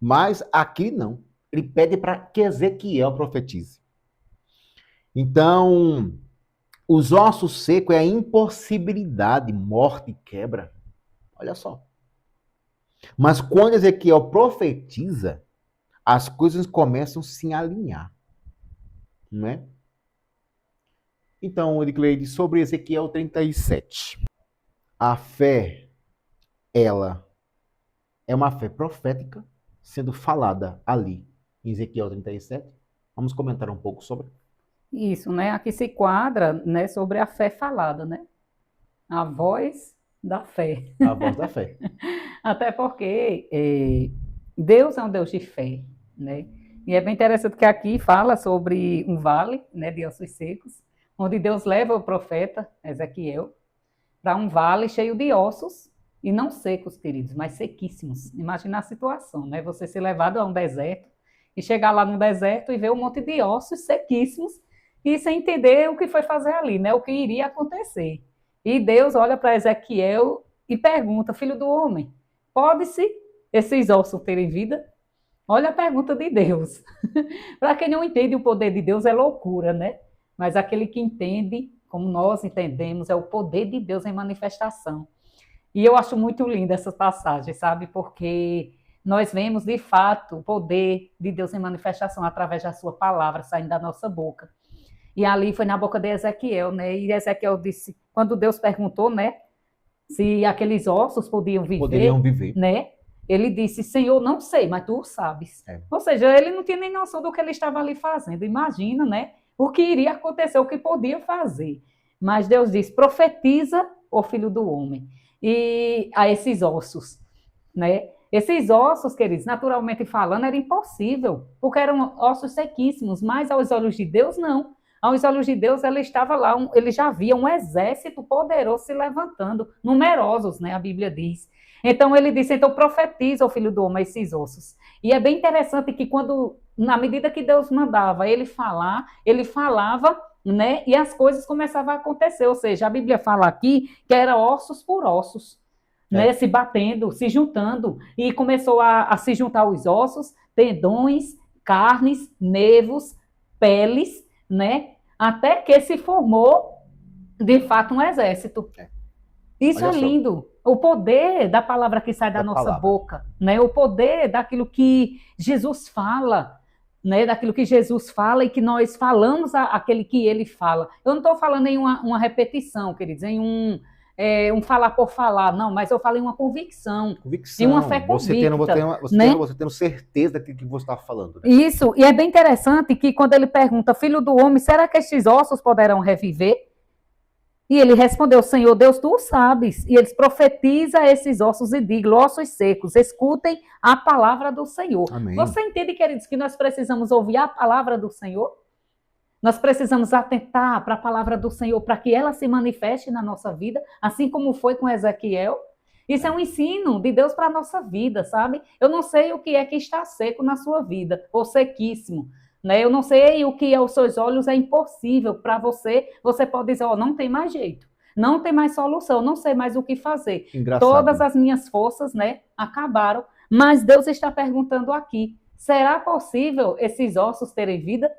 Mas aqui não. Ele pede para que Ezequiel profetize. Então, os ossos secos é a impossibilidade, morte e quebra. Olha só. Mas quando Ezequiel profetiza, as coisas começam a se alinhar. Não é? Então, Edicleide, sobre Ezequiel 37. A fé, ela é uma fé profética sendo falada ali em Ezequiel 37. Vamos comentar um pouco sobre. Isso, né? Aqui se quadra, né, sobre a fé falada, né? A voz da fé. A voz da fé. Até porque Deus é um Deus de fé, né? E é bem interessante que aqui fala sobre um vale, né, de ossos secos, onde Deus leva o profeta Ezequiel para um vale cheio de ossos, e não secos, queridos, mas sequíssimos. Imagina a situação, né? Você ser levado a um deserto e chegar lá no deserto e ver um monte de ossos sequíssimos e sem entender o que foi fazer ali, né? O que iria acontecer. E Deus olha para Ezequiel e pergunta: filho do homem, pode-se esses ossos terem vida? Olha a pergunta de Deus. Para quem não entende o poder de Deus é loucura, né? Mas aquele que entende, como nós entendemos, é o poder de Deus em manifestação. E eu acho muito linda essa passagem, sabe? Porque nós vemos, de fato, o poder de Deus em manifestação através da sua palavra saindo da nossa boca. E ali foi na boca de Ezequiel, né? E Ezequiel disse, quando Deus perguntou, né, se aqueles ossos poderiam viver, né? Ele disse, Senhor, não sei, mas tu o sabes. Ou seja, ele não tinha nem noção do que ele estava ali fazendo. Imagina, né? O que iria acontecer, o que podia fazer. Mas Deus disse, profetiza, ó filho do homem, e a esses ossos, né? Esses ossos, queridos, naturalmente falando, era impossível, porque eram ossos sequíssimos, mas aos olhos de Deus, não. Aos olhos de Deus, ele estava lá, ele já via um exército poderoso se levantando, numerosos, né? A Bíblia diz. Então ele disse, então profetiza, ó filho do homem, esses ossos. E é bem interessante que quando, na medida que Deus mandava ele falar, ele falava, né? E as coisas começavam a acontecer. Ou seja, a Bíblia fala aqui que era ossos por ossos, né? Se batendo, se juntando. E começou a se juntar os ossos, tendões, carnes, nervos, peles, né? Até que se formou, de fato, um exército. Isso é lindo. O poder da palavra que sai da nossa boca, né? O poder daquilo que Jesus fala, né? Daquilo que Jesus fala e que nós falamos aquele que ele fala. Eu não estou falando em uma repetição, queridos, em um falar por falar, não, mas eu falo em uma convicção. Em uma fé convicta. Você tendo certeza daquilo que você está falando. Né? Isso, e é bem interessante que quando ele pergunta, filho do homem, será que estes ossos poderão reviver? E ele respondeu, Senhor Deus, tu o sabes. E eles profetiza esses ossos e diga, ossos secos, escutem a palavra do Senhor. Amém. Você entende, queridos, que nós precisamos ouvir a palavra do Senhor? Nós precisamos atentar para a palavra do Senhor, para que ela se manifeste na nossa vida, assim como foi com Ezequiel. Isso é um ensino de Deus para a nossa vida, sabe? Eu não sei o que é que está seco na sua vida, ou sequíssimo. Né? Eu não sei o que aos seus olhos é impossível para você. Você pode dizer, não tem mais jeito, não tem mais solução, não sei mais o que fazer. Engraçado. Todas as minhas forças, né, acabaram. Mas Deus está perguntando aqui, será possível esses ossos terem vida?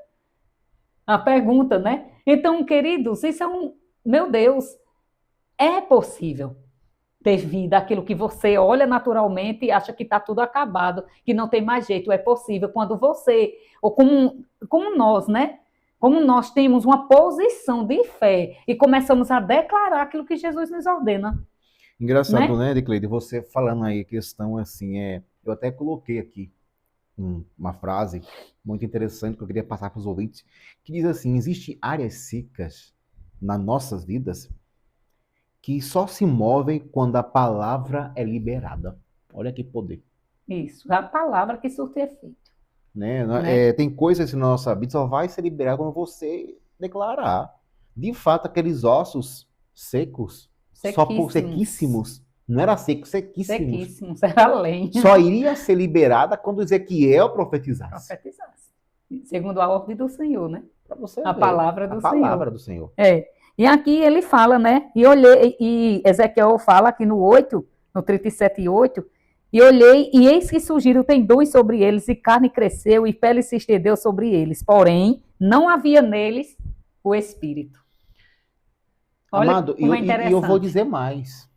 A pergunta, né? Então, queridos, isso é meu Deus, é possível ter vida, aquilo que você olha naturalmente e acha que está tudo acabado, que não tem mais jeito, é possível quando você, ou como nós, né? Como nós temos uma posição de fé e começamos a declarar aquilo que Jesus nos ordena. Engraçado, né, Edicleide? Você falando aí a questão assim, eu até coloquei aqui uma frase muito interessante que eu queria passar para os ouvintes, que diz assim, existem áreas secas nas nossas vidas que só se movem quando a palavra é liberada. Olha que poder. Isso, a palavra que surte efeito. Né? Né? Tem coisas na nossa vida que só vai ser liberada quando você declarar. De fato, aqueles ossos secos, sequíssimos, não era seco, sequíssimos. Sequíssimos, era lenha. Só iria ser liberada quando Ezequiel profetizasse. Profetizasse. Segundo a ordem do Senhor, né? Para você A ver, palavra do a Senhor. palavra do Senhor. É. E aqui ele fala, né? E Ezequiel fala aqui no 8, no 37:8, e olhei, e eis que surgiram tendões sobre eles, e carne cresceu, e pele se estendeu sobre eles. Porém, não havia neles o Espírito. Olha, Amado, como é e interessante. eu vou dizer mais.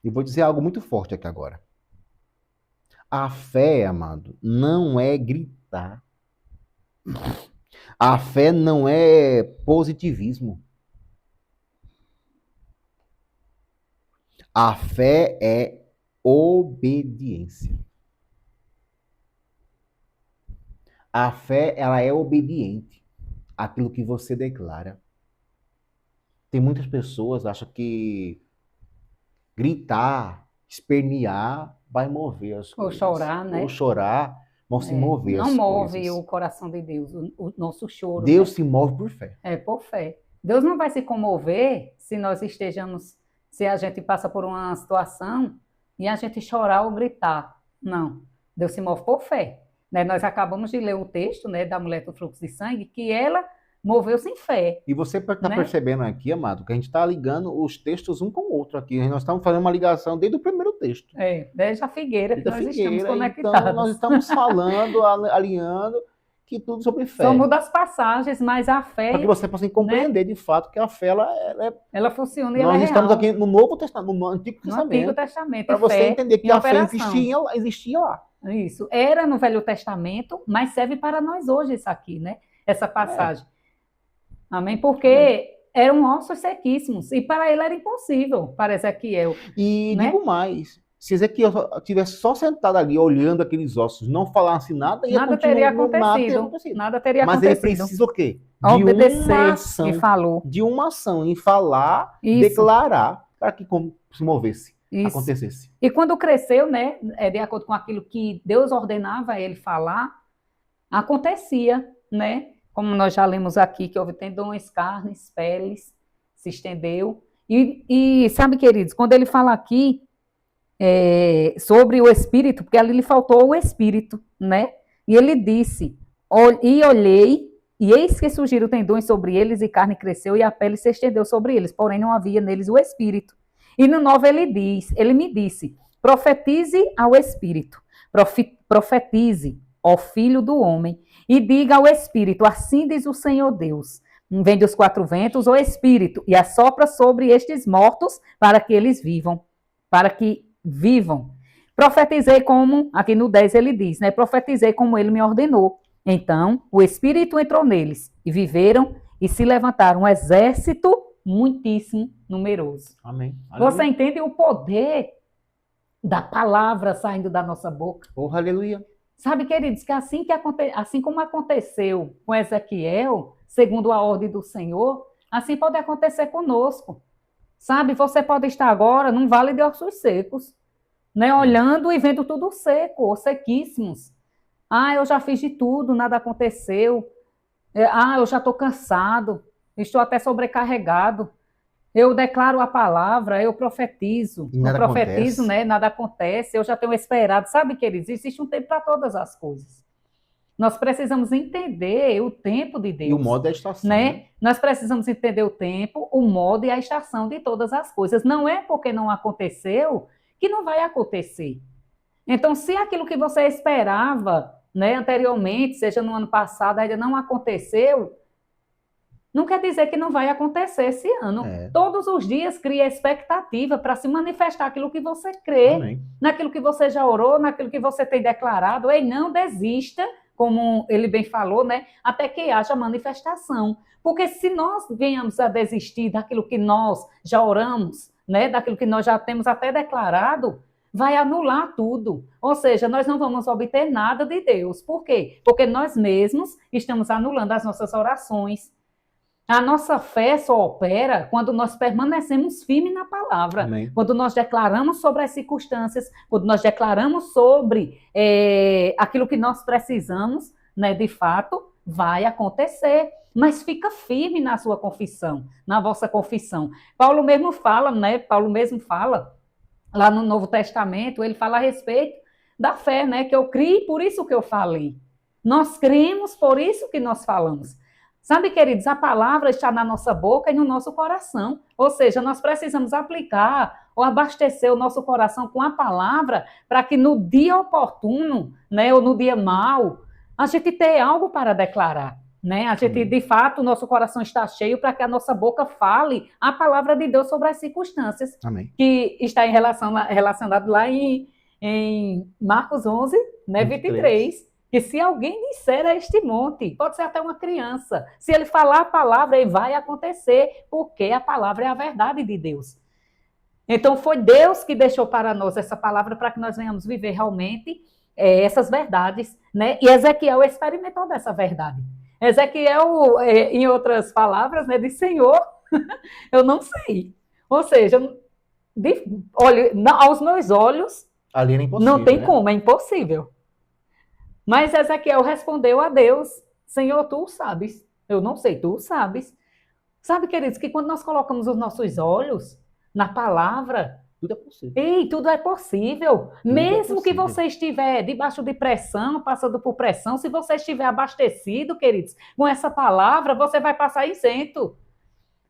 E vou dizer algo muito forte aqui agora. A fé, amado, não é gritar. A fé não é positivismo. A fé é obediência. A fé, ela é obediente àquilo que você declara. Tem muitas pessoas que acham que gritar, espernear, vai mover as coisas. Ou chorar, né? Ou chorar, vão se mover as coisas. Não move o coração de Deus, o nosso choro. Deus né? se move por fé. É, por fé. Deus não vai se comover se nós estejamos, se a gente passa por uma situação e a gente chorar ou gritar. Não. Deus se move por fé. Né? Nós acabamos de ler o texto, né, da mulher do fluxo de sangue, que ela moveu-se em fé. E você está né? percebendo aqui, amado, que a gente está ligando os textos um com o outro aqui. Nós estamos fazendo uma ligação desde o primeiro texto. Desde a figueira que nós estamos conectados. Então, nós estamos falando, alinhando, que tudo sobre fé. São muitas passagens, mas a fé... Para que você possa compreender, de fato, que a fé, ela funciona e ela é Nós real. estamos aqui no Novo Testamento, no Antigo No Testamento. Antigo Testamento. Para você entender que a fé existia lá. Isso. Era no Velho Testamento, mas serve para nós hoje isso aqui, né? Essa passagem. Amém? Porque eram ossos sequíssimos. E para ele era impossível, para Ezequiel. E né? digo mais. Se Ezequiel estivesse só sentado ali, olhando aqueles ossos, não falasse nada, nada teria acontecido. Nada teria Mas acontecido. ele precisa o quê? Obedecer, de uma ação. E falou. De uma ação, em falar, Isso. declarar, para que se movesse, Isso. acontecesse. E quando cresceu, né, de acordo com aquilo que Deus ordenava a ele falar, acontecia, né? Como nós já lemos aqui, que houve tendões, carnes, peles, se estendeu. E sabe, queridos, quando ele fala aqui sobre o Espírito, porque ali lhe faltou o Espírito, né? E ele disse, e olhei, e eis que surgiram tendões sobre eles, e carne cresceu, e a pele se estendeu sobre eles, porém não havia neles o Espírito. E no 9 ele me disse, profetize ao Espírito, profetize, ó Filho do Homem, e diga ao Espírito, assim diz o Senhor Deus, vem dos quatro ventos, o Espírito, e assopra sobre estes mortos, para que eles vivam, Profetizei como, aqui no 10 ele diz, né? Profetizei como ele me ordenou. Então, o Espírito entrou neles, e viveram, e se levantaram um exército muitíssimo numeroso. Amém. Você entende o poder da palavra saindo da nossa boca? Oh, aleluia. Sabe, queridos, que assim como aconteceu com Ezequiel, segundo a ordem do Senhor, assim pode acontecer conosco. Sabe, você pode estar agora num vale de ossos secos, né, olhando e vendo tudo seco, ou sequíssimos. Eu já fiz de tudo, nada aconteceu. Eu já estou cansado, estou até sobrecarregado. Eu declaro a palavra, eu profetizo. Nada profetizo, acontece. Né? Nada acontece, eu já tenho esperado. Sabe, queridos, existe um tempo para todas as coisas. Nós precisamos entender o tempo de Deus. E o modo da estação. Né? Nós precisamos entender o tempo, o modo e a estação de todas as coisas. Não é porque não aconteceu que não vai acontecer. Então, se aquilo que você esperava, né, anteriormente, seja no ano passado, ainda não aconteceu, não quer dizer que não vai acontecer esse ano. Todos os dias cria expectativa para se manifestar aquilo que você crê, Amém. Naquilo que você já orou, naquilo que você tem declarado. E não desista, como ele bem falou, né, até que haja manifestação. Porque se nós venhamos a desistir daquilo que nós já oramos, né, daquilo que nós já temos até declarado, vai anular tudo. Ou seja, nós não vamos obter nada de Deus. Por quê? Porque nós mesmos estamos anulando as nossas orações. A nossa fé só opera quando nós permanecemos firmes na palavra, Amém. quando nós declaramos sobre as circunstâncias, quando nós declaramos sobre aquilo que nós precisamos, né, de fato, vai acontecer. Mas fica firme na sua confissão, na vossa confissão. Paulo mesmo fala, né? Paulo mesmo fala lá no Novo Testamento, ele fala a respeito da fé, né? Que eu criei, por isso que eu falei. Nós cremos, por isso que nós falamos. Sabe, queridos, a palavra está na nossa boca e no nosso coração. Ou seja, nós precisamos aplicar ou abastecer o nosso coração com a palavra para que no dia oportuno, né, ou no dia mau, a gente tenha algo para declarar. Né? A gente, de fato, o nosso coração está cheio para que a nossa boca fale a palavra de Deus sobre as circunstâncias. Amém. Que está relacionado lá em Marcos 11, né, 23. Que se alguém disser a este monte, pode ser até uma criança, se ele falar a palavra, ele vai acontecer, porque a palavra é a verdade de Deus. Então foi Deus que deixou para nós essa palavra para que nós venhamos viver realmente essas verdades, né? E Ezequiel experimentou dessa verdade. Ezequiel, em outras palavras, né, diz: Senhor, eu não sei. Ou seja, olha, aos meus olhos, ali era impossível, não tem né? como, é impossível. Mas Ezequiel respondeu a Deus: Senhor, tu sabes. Eu não sei, tu sabes. Sabe, queridos, que quando nós colocamos os nossos olhos na palavra, Tudo é possível. ei, tudo é possível. Tudo Mesmo é que possível. você estiver debaixo de pressão, passando por pressão, se você estiver abastecido, queridos, com essa palavra, você vai passar isento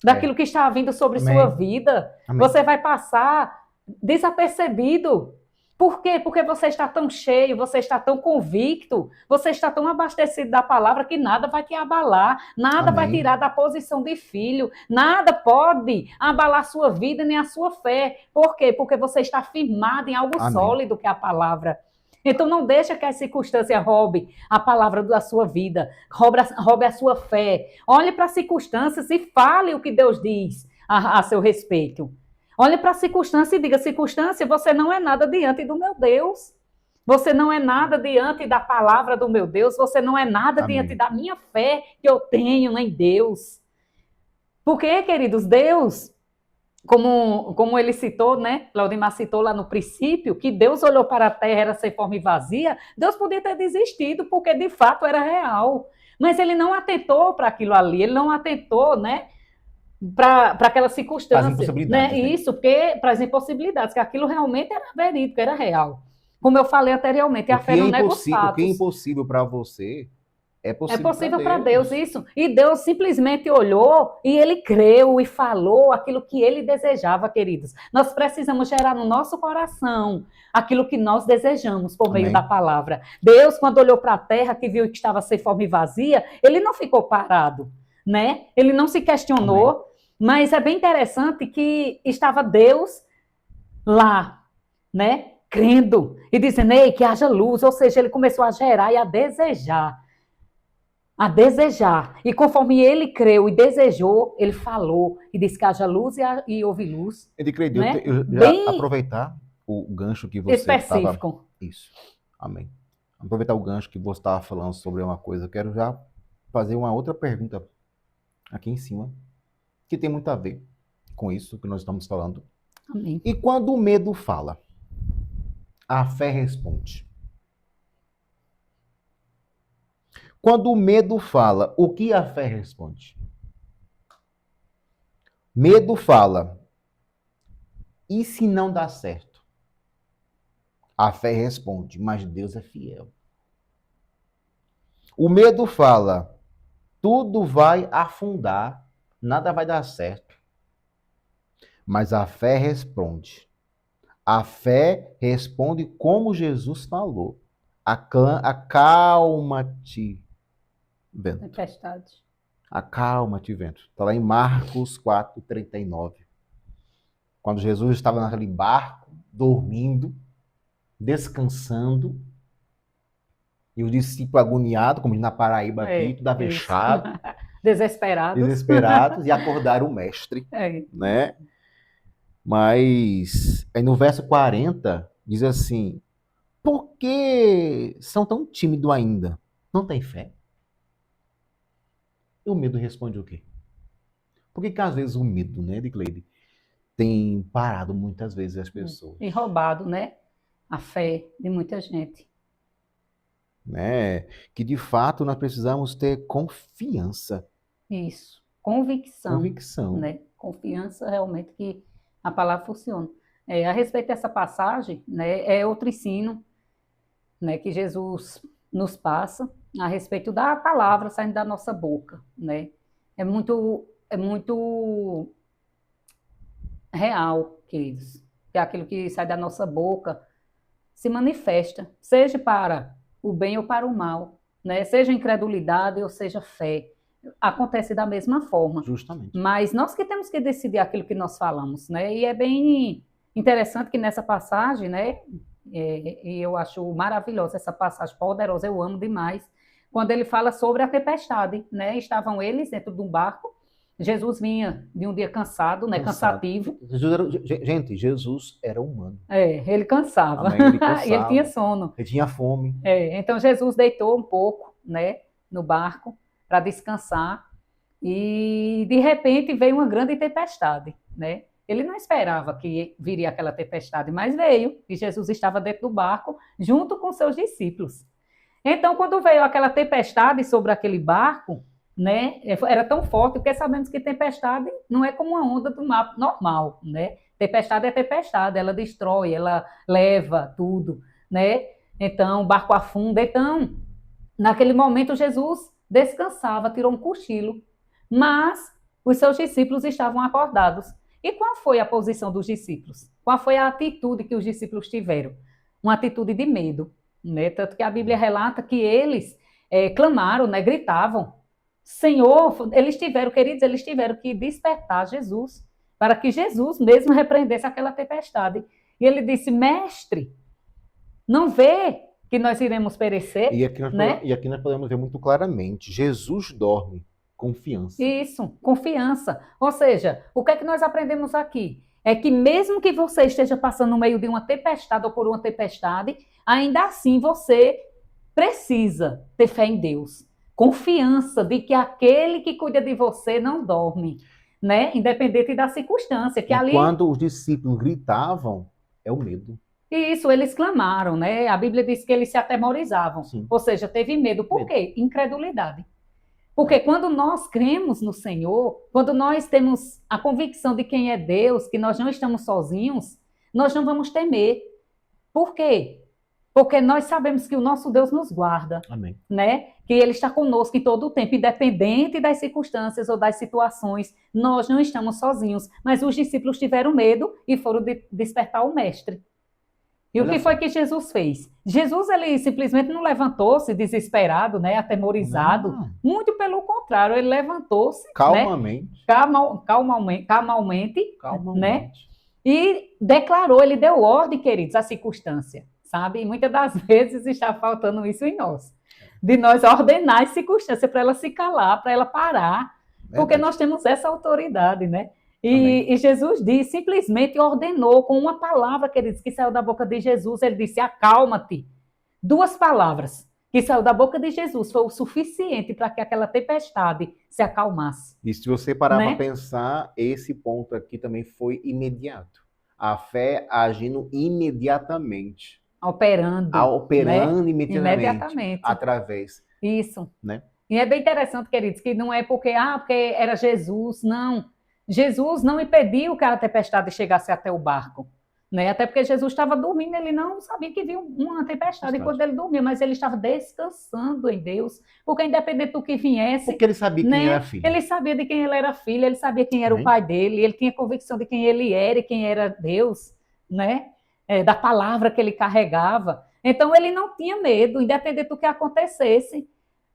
daquilo que está vindo sobre Amém. sua vida. Amém. Você vai passar desapercebido. Por quê? Porque você está tão cheio, você está tão convicto, você está tão abastecido da palavra que nada vai te abalar, nada vai tirar da posição de filho, nada pode abalar a sua vida nem a sua fé. Por quê? Porque você está firmado em algo sólido que é a palavra. Então não deixa que a circunstância roube a palavra da sua vida, roube a sua fé. Olhe para as circunstâncias e fale o que Deus diz a seu respeito. Olhe para a circunstância e diga: circunstância, você não é nada diante do meu Deus. Você não é nada diante da palavra do meu Deus. Você não é nada diante da minha fé que eu tenho em Deus. Porque, queridos, Deus, como ele citou, né? Claudimar citou lá no princípio, que Deus olhou para a terra, era sem forma e vazia. Deus podia ter desistido, porque de fato era real. Mas ele não atentou para aquilo ali, ele não atentou, né? Para aquela circunstância, né? Isso, porque para as impossibilidades, que aquilo realmente era verídico, era real. Como eu falei anteriormente, a fé não nega os fatos. O que é impossível para você é possível para Deus, isso. E Deus simplesmente olhou e ele creu e falou aquilo que ele desejava, queridos. Nós precisamos gerar no nosso coração aquilo que nós desejamos por meio da palavra. Deus, quando olhou para a terra, que viu que estava sem forma e vazia, ele não ficou parado, né? Ele não se questionou. Mas é bem interessante que estava Deus lá, né? Crendo e dizendo: ei, que haja luz. Ou seja, ele começou a gerar e a desejar. A desejar. E conforme ele creu e desejou, ele falou e disse que haja luz e houve luz. Eu acredito, né? eu já aproveitar o gancho que você específico. Isso. Amém. Aproveitar o gancho que você estava falando sobre uma coisa. Eu quero já fazer uma outra pergunta aqui em cima, que tem muito a ver com isso que nós estamos falando. Amém. E quando o medo fala, a fé responde. Quando o medo fala, o que a fé responde? Medo fala, e se não dá certo? A fé responde, mas Deus é fiel. O medo fala, tudo vai afundar, nada vai dar certo. Mas a fé responde. A fé responde como Jesus falou. Acalma-te, vento. Tempestade. Acalma-te, vento. Está lá em Marcos 4:39. Quando Jesus estava naquele barco, dormindo, descansando, e os discípulos agoniados, como na Paraíba aqui, tudo avexado. Desesperados, e acordaram o mestre. Né? Mas aí no verso 40 diz assim: por que são tão tímidos ainda? Não tem fé? E o medo responde o quê? Por que que às vezes o medo, né, Edicleide, tem parado muitas vezes as pessoas, E roubado, né? A fé de muita gente. né? Que de fato nós precisamos ter confiança, Isso. Convicção, convicção. né? Confiança realmente que a palavra funciona. A respeito dessa passagem, né, é outro ensino, né, que Jesus nos passa a respeito da palavra saindo da nossa boca, né? É muito real, queridos. Que aquilo que sai da nossa boca se manifesta, seja para o bem ou para o mal, né? Seja incredulidade ou seja fé. Acontece da mesma forma. Justamente. Mas nós que temos que decidir aquilo que nós falamos, né? E é bem interessante que nessa passagem, né? E eu acho maravilhosa essa passagem, poderosa, eu amo demais, quando ele fala sobre a tempestade, né? Estavam eles dentro de um barco, Jesus vinha de um dia cansado, né? Cansado. Cansativo. Gente, Jesus era humano. Ele cansava. Amém, ele E ele cansava. tinha sono. Ele tinha fome. Então Jesus deitou um pouco, né? No barco para descansar e de repente veio uma grande tempestade, né? Ele não esperava que viria aquela tempestade, mas veio, e Jesus estava dentro do barco junto com seus discípulos. Então, quando veio aquela tempestade sobre aquele barco, né, era tão forte, porque sabemos que tempestade não é como uma onda do mar normal, né? Tempestade é tempestade, ela destrói, ela leva tudo, né? Então, o barco afunda. Então, naquele momento, Jesus descansava, tirou um cochilo, mas os seus discípulos estavam acordados. E qual foi a posição dos discípulos? Qual foi a atitude que os discípulos tiveram? Uma atitude de medo, né? Tanto que a Bíblia relata que eles clamaram, né? Gritavam. Senhor, eles tiveram que despertar Jesus, para que Jesus mesmo repreendesse aquela tempestade. E ele disse, mestre, não vê que nós iremos perecer? E aqui nós podemos ver muito claramente, Jesus dorme. Confiança. Isso, confiança. Ou seja, o que é que nós aprendemos aqui? É que mesmo que você esteja passando no meio de uma tempestade ou por uma tempestade, ainda assim você precisa ter fé em Deus. Confiança de que aquele que cuida de você não dorme, né? Independente da circunstância. Que ali... Quando os discípulos gritavam, é o medo. Isso, eles clamaram, né? A Bíblia diz que eles se atemorizavam. Sim. Ou seja, teve medo. Por quê? Incredulidade. Porque quando nós cremos no Senhor, quando nós temos a convicção de quem é Deus, que nós não estamos sozinhos, nós não vamos temer. Por quê? Porque nós sabemos que o nosso Deus nos guarda. Amém. Né? Que Ele está conosco em todo o tempo, independente das circunstâncias ou das situações. Nós não estamos sozinhos. Mas os discípulos tiveram medo e foram despertar o Mestre. E o que foi que Jesus fez? Jesus, ele simplesmente não levantou-se desesperado, né, atemorizado. Não. Muito pelo contrário, ele levantou-se, Calmamente. Né, calmamente, né, e declarou, ele deu ordem, queridos, à circunstância, sabe? E muitas das vezes está faltando isso em nós. De nós ordenar as circunstâncias para ela se calar, para ela parar, porque nós temos essa autoridade, né? E Jesus disse, simplesmente ordenou com uma palavra, queridos, que saiu da boca de Jesus. Ele disse, acalma-te. 2 palavras que saiu da boca de Jesus foi o suficiente para que aquela tempestade se acalmasse. E se você parar para pensar, esse ponto aqui também foi imediato. A fé agindo imediatamente. Operando né? imediatamente. Através. Isso. Né? E é bem interessante, queridos, que não é porque era Jesus, não. Jesus não impediu que a tempestade chegasse até o barco, né? Até porque Jesus estava dormindo, ele não sabia que viu uma tempestade enquanto ele dormia, mas ele estava descansando em Deus, porque independente do que viesse... Porque ele sabia quem era filho. Ele sabia de quem ele era filho, ele sabia quem era o pai dele, ele tinha convicção de quem ele era e quem era Deus, né? Da palavra que ele carregava. Então ele não tinha medo, independente do que acontecesse.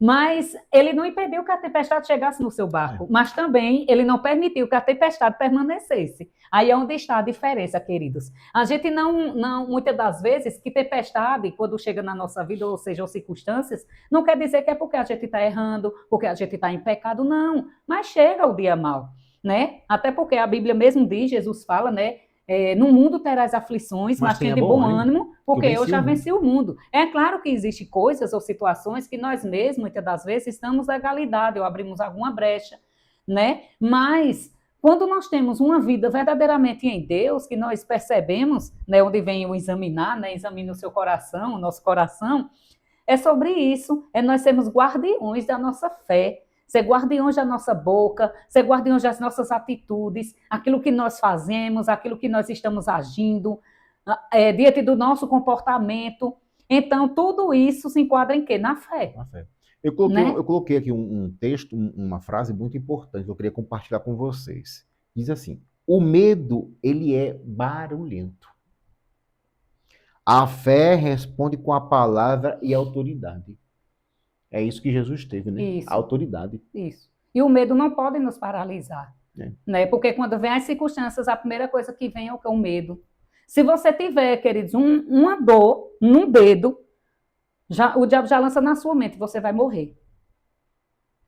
Mas ele não impediu que a tempestade chegasse no seu barco, mas também ele não permitiu que a tempestade permanecesse. Aí é onde está a diferença, queridos. A gente não muitas das vezes, que tempestade, quando chega na nossa vida, ou seja, as circunstâncias, não quer dizer que é porque a gente está errando, porque a gente está em pecado, não. Mas chega o dia mau, né? Até porque a Bíblia mesmo diz, Jesus fala, né? No mundo terás aflições, mas tenha de bom ânimo, porque eu já venci o mundo. É claro que existem coisas ou situações que nós mesmos, muitas das vezes, estamos legalidade ou abrimos alguma brecha, né? Mas quando nós temos uma vida verdadeiramente em Deus, que nós percebemos, né, onde vem o examinar, né, examina o seu coração, o nosso coração, é sobre isso, é nós sermos guardiões da nossa fé, ser guardiões da nossa boca, ser guardiões das nossas atitudes, aquilo que nós fazemos, aquilo que nós estamos agindo, diante do nosso comportamento. Então, tudo isso se enquadra em quê? Na fé. Na fé. Né? Eu coloquei aqui um texto, uma frase muito importante que eu queria compartilhar com vocês. Diz assim: o medo, ele é barulhento. A fé responde com a palavra e a autoridade. É isso que Jesus teve, né? Isso. A autoridade. Isso. E o medo não pode nos paralisar. Né? Porque quando vem as circunstâncias, a primeira coisa que vem é o medo. Se você tiver, queridos, uma dor num dedo, o diabo já lança na sua mente, você vai morrer.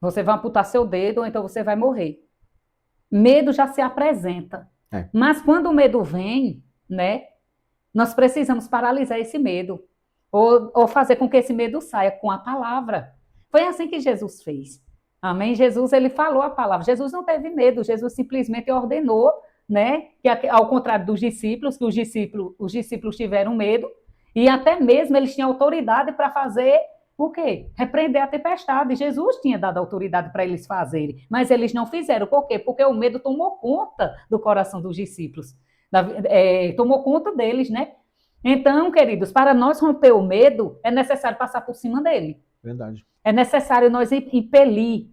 Você vai amputar seu dedo, ou então você vai morrer. Medo já se apresenta. Mas quando o medo vem, né, nós precisamos paralisar esse medo. Ou fazer com que esse medo saia com a palavra. Foi assim que Jesus fez. Amém? Jesus, ele falou a palavra. Jesus não teve medo, Jesus simplesmente ordenou, né, que ao contrário dos discípulos, que os discípulos tiveram medo, e até mesmo eles tinham autoridade para fazer o quê? Repreender a tempestade. Jesus tinha dado autoridade para eles fazerem, mas eles não fizeram. Por quê? Porque o medo tomou conta do coração dos discípulos. Tomou conta deles, né? Então, queridos, para nós romper o medo, é necessário passar por cima dele. Verdade. É necessário nós expelir,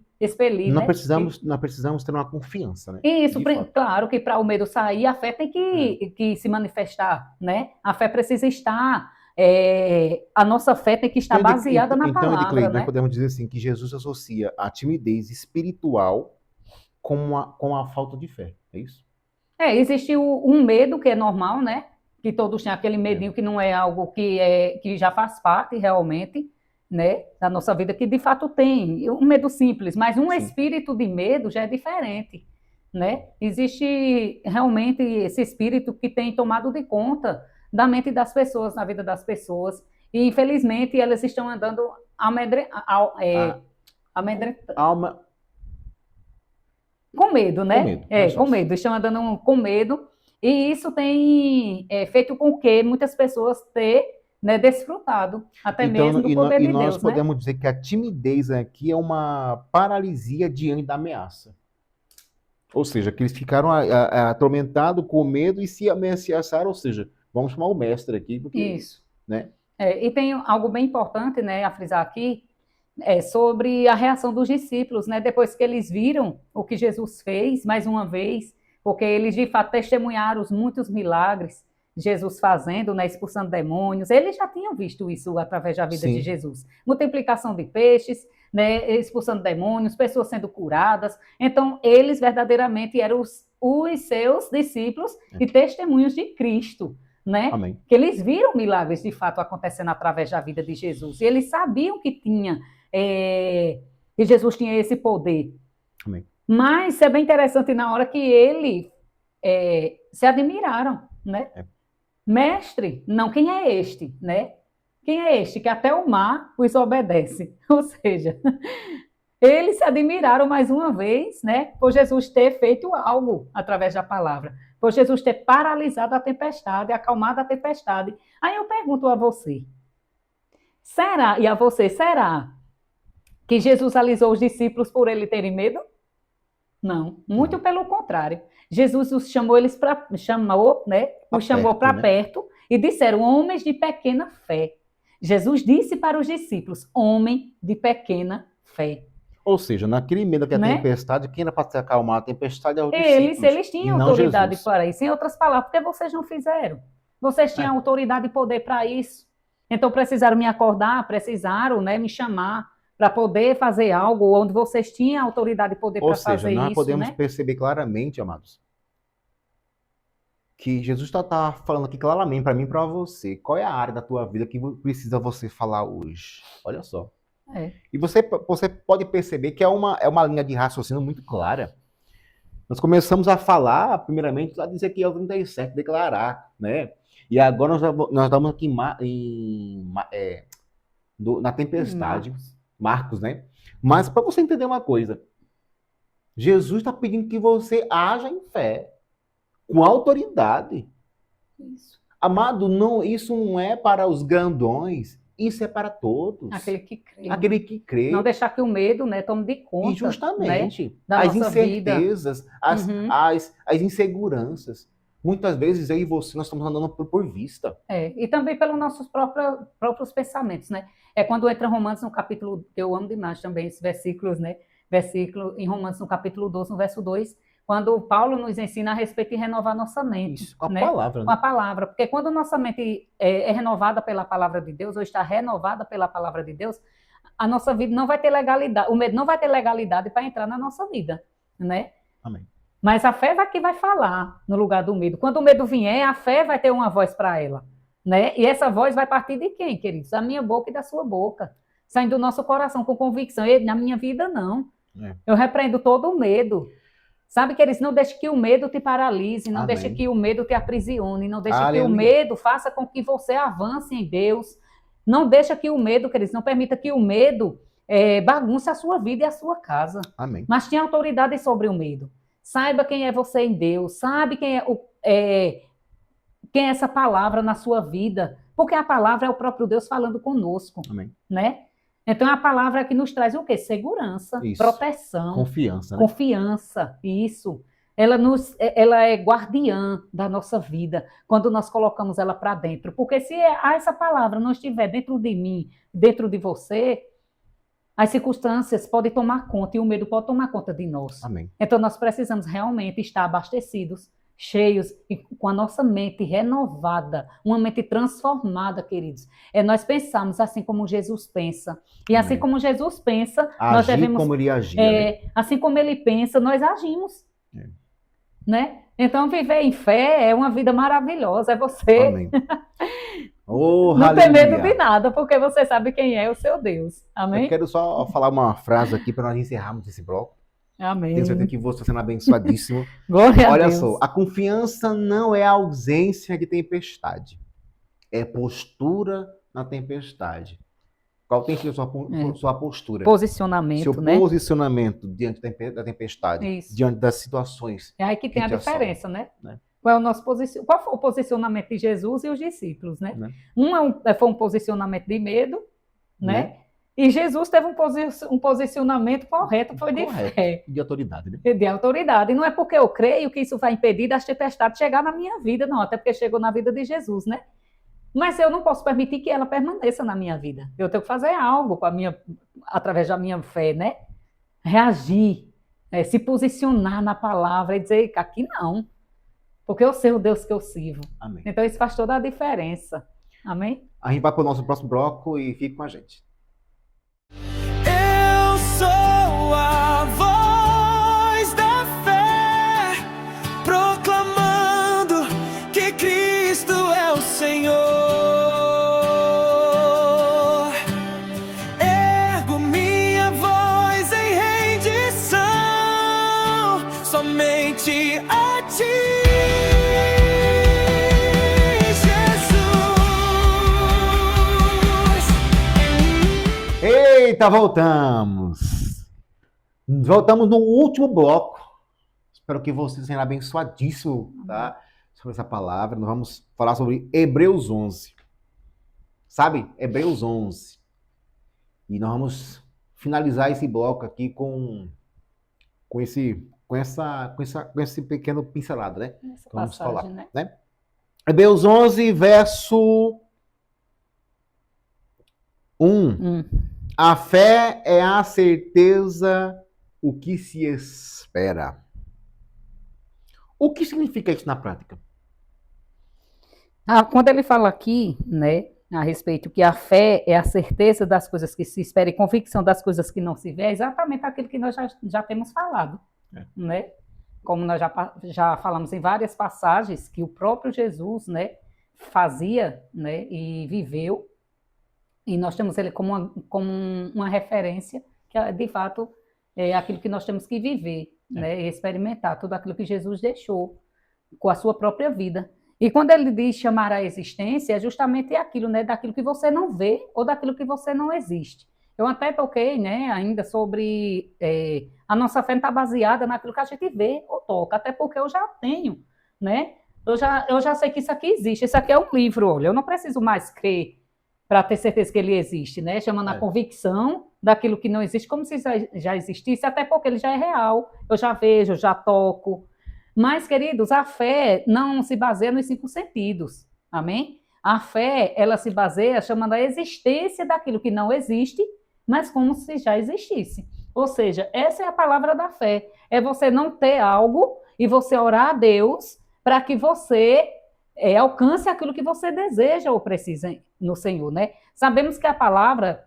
nós precisamos ter uma confiança, né? Isso, claro que para o medo sair, a fé tem que se manifestar, né? A fé precisa estar, a nossa fé tem que estar baseada na palavra, Edicleide, né? nós podemos dizer assim, que Jesus associa a timidez espiritual com a falta de fé, é isso? Existe um medo que é normal, né? Que todos têm aquele medinho que não é algo que já faz parte realmente, né, da nossa vida, que de fato tem um medo simples, mas um espírito de medo já é diferente, né? Existe realmente esse espírito que tem tomado de conta da mente das pessoas, na vida das pessoas, e infelizmente elas estão andando com medo, né? Com medo, estão andando com medo, e isso tem feito com que muitas pessoas desfrutado, até mesmo do poder de Deus. E nós podemos dizer que a timidez aqui é uma paralisia diante da ameaça. Ou seja, que eles ficaram atormentados com medo e se ameaçaram, ou seja, vamos chamar o mestre aqui. Porque, isso. Né? E tem algo bem importante, né, a frisar aqui, sobre a reação dos discípulos, né, depois que eles viram o que Jesus fez, mais uma vez, porque eles de fato testemunharam os muitos milagres Jesus fazendo, né, expulsando demônios. Eles já tinham visto isso através da vida de Jesus. Multiplicação de peixes, né, expulsando demônios, pessoas sendo curadas. Então, eles verdadeiramente eram os seus discípulos e testemunhos de Cristo, né? Amém. Que eles viram milagres de fato acontecendo através da vida de Jesus. E eles sabiam que que Jesus tinha esse poder. Amém. Mas é bem interessante na hora que eles se admiraram, né? Mestre, não, quem é este, né? Quem é este que até o mar os obedece? Ou seja, eles se admiraram mais uma vez, né? Por Jesus ter feito algo através da palavra, por Jesus ter paralisado a tempestade, acalmado a tempestade. Aí eu pergunto a você, será que Jesus alisou os discípulos por ele terem medo? Não, muito pelo contrário. Jesus os chamou para perto e disseram, homens de pequena fé. Jesus disse para os discípulos, homem de pequena fé. Ou seja, naquele medo que a tempestade, quem era para se acalmar a tempestade é os discípulos. Eles tinham autoridade para isso. Em outras palavras, por que vocês não fizeram? Vocês tinham autoridade e poder para isso. Então precisaram me acordar, precisaram, né, me chamar para poder fazer algo onde vocês tinham autoridade e poder para fazer isso. Ou seja, nós podemos perceber claramente, amados, que Jesus está falando aqui claramente para mim e para você. Qual é a área da tua vida que precisa você falar hoje? Olha só. E você pode perceber que é uma linha de raciocínio muito clara. Nós começamos a falar, primeiramente, a dizer que é o 37, declarar, né? E agora nós estamos aqui na tempestade. Marcos, né? Mas para você entender uma coisa, Jesus está pedindo que você haja em fé, com autoridade. Isso. Amado, não, isso não é para os grandões, isso é para todos. Aquele que crê. Aquele que crê. Não deixar que o medo, né, tome de conta. E justamente, da as nossa vida. incertezas, Uhum. as inseguranças. Muitas vezes eu e você, nós estamos andando por vista. E também pelos nossos próprios pensamentos, né? É quando entra Romanos no capítulo, eu amo demais também esses versículos, né? Versículo em Romanos no capítulo 12, no verso 2, quando Paulo nos ensina a respeito de renovar nossa mente. Isso, com a né? palavra. Com a palavra. Porque quando nossa mente é renovada pela palavra de Deus, ou está renovada pela palavra de Deus, a nossa vida não vai ter legalidade, o medo não vai ter legalidade para entrar na nossa vida, né? Amém. Mas a fé vai que vai falar no lugar do medo. Quando o medo vier, a fé vai ter uma voz para ela, né? E essa voz vai partir de quem, queridos? Da minha boca e da sua boca. Saindo do nosso coração com convicção. Na minha vida, não. Eu repreendo todo o medo. Sabe, queridos? Não deixe que o medo te paralise, não Amém. deixe que o medo te aprisione, não deixe Aleluia. que o medo faça com que você avance em Deus. Não deixa que o medo, queridos, não permita que o medo bagunce a sua vida e a sua casa. Amém. Mas tenha autoridade sobre o medo. Saiba quem é você em Deus, sabe quem é essa palavra na sua vida, porque a palavra é o próprio Deus falando conosco. Amém. Né? Então a palavra é que nos traz o quê? Segurança, Isso. proteção, Confiança. Né? Confiança, isso. Ela é guardiã da nossa vida, quando nós colocamos ela para dentro. Porque se essa palavra não estiver dentro de mim, dentro de você, as circunstâncias podem tomar conta e o medo pode tomar conta de nós. Amém. Então nós precisamos realmente estar abastecidos, cheios e com a nossa mente renovada, uma mente transformada, queridos. Nós pensamos assim como Jesus pensa. E assim como Jesus pensa, nós devemos... como ele agia. Assim como ele pensa, nós agimos. Né? Então viver em fé é uma vida maravilhosa, é você... Amém. Oh, não ter medo de nada, porque você sabe quem é o seu Deus. Amém? Eu quero só falar uma frase aqui para nós encerrarmos esse bloco. Amém. Tenho certeza que você está sendo abençoadíssimo. Glória Olha a Deus. só, a confiança não é a ausência de tempestade. É postura na tempestade. Qual tem sido a sua postura? Posicionamento, seu né? posicionamento diante da tempestade, Isso. diante das situações. É aí que tem a diferença, né? Qual é o nosso Qual foi o posicionamento de Jesus e os discípulos, né? Foi um posicionamento de medo, né? E Jesus teve um posicionamento correto, foi de fé. De autoridade, né? De autoridade. E não é porque eu creio que isso vai impedir das tempestades chegar na minha vida, não. Até porque chegou na vida de Jesus, né? Mas eu não posso permitir que ela permaneça na minha vida. Eu tenho que fazer algo através da minha fé, né? Reagir, se posicionar na palavra e dizer, aqui não. Porque eu sei o Deus que eu sirvo. Amém. Então isso faz toda a diferença. Amém? A gente vai para o nosso próximo bloco e fique com a gente. Eu sou a voz da fé, proclamando que Cristo é o Senhor. Ergo minha voz em rendição, somente a Ti. Eita, voltamos! Voltamos no último bloco. Espero que vocês tenham abençoadíssimo, tá? Sobre essa palavra. Nós vamos falar sobre Hebreus 11. Sabe? Hebreus 11. E nós vamos finalizar esse bloco aqui com esse pequeno pincelado, né? Essa Vamos passagem, falar, né? Hebreus 11, verso 1. A fé é a certeza o que se espera. O que significa isso na prática? Quando ele fala aqui, né, a respeito que a fé é a certeza das coisas que se espera e convicção das coisas que não se vê, é exatamente aquilo que nós já temos falado, né? Como nós já falamos em várias passagens que o próprio Jesus, né, fazia, né, e viveu. E nós temos ele como uma referência, que de fato é aquilo que nós temos que viver, né? E experimentar tudo aquilo que Jesus deixou com a sua própria vida. E quando ele diz chamar à existência, é justamente aquilo, né? Daquilo que você não vê ou daquilo que você não existe. Eu até toquei, né, ainda sobre a nossa fé não está baseada naquilo que a gente vê ou toca, até porque eu já tenho, né? Eu já sei que isso aqui existe, isso aqui é um livro, olha, eu não preciso mais crer para ter certeza que ele existe, né? Chamando a convicção daquilo que não existe como se já existisse, até porque ele já é real, eu já vejo, eu já toco. Mas, queridos, a fé não se baseia nos 5 sentidos, amém? A fé, ela se baseia chamando a existência daquilo que não existe, mas como se já existisse. Ou seja, essa é a palavra da fé. É você não ter algo e você orar a Deus para que você alcance aquilo que você deseja ou precisa no Senhor, né? Sabemos que a palavra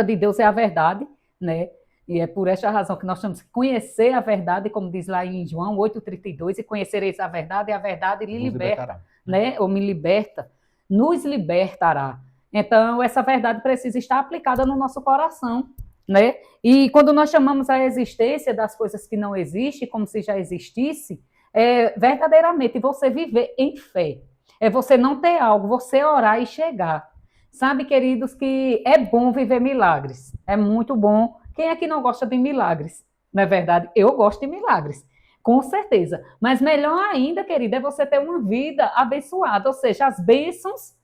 de Deus é a verdade, né? E é por esta razão que nós temos que conhecer a verdade, como diz lá em João 8,32, e conhecereis a verdade, e a verdade lhe liberta, né? Ou me liberta, nos libertará. Então, essa verdade precisa estar aplicada no nosso coração, né? E quando nós chamamos a existência das coisas que não existem, como se já existisse, é verdadeiramente você viver em fé. É você não ter algo, você orar e chegar. Sabe, queridos, que é bom viver milagres. É muito bom. Quem é que não gosta de milagres? Não é verdade? Eu gosto de milagres, com certeza. Mas melhor ainda, querida, é você ter uma vida abençoada, ou seja, as bênçãos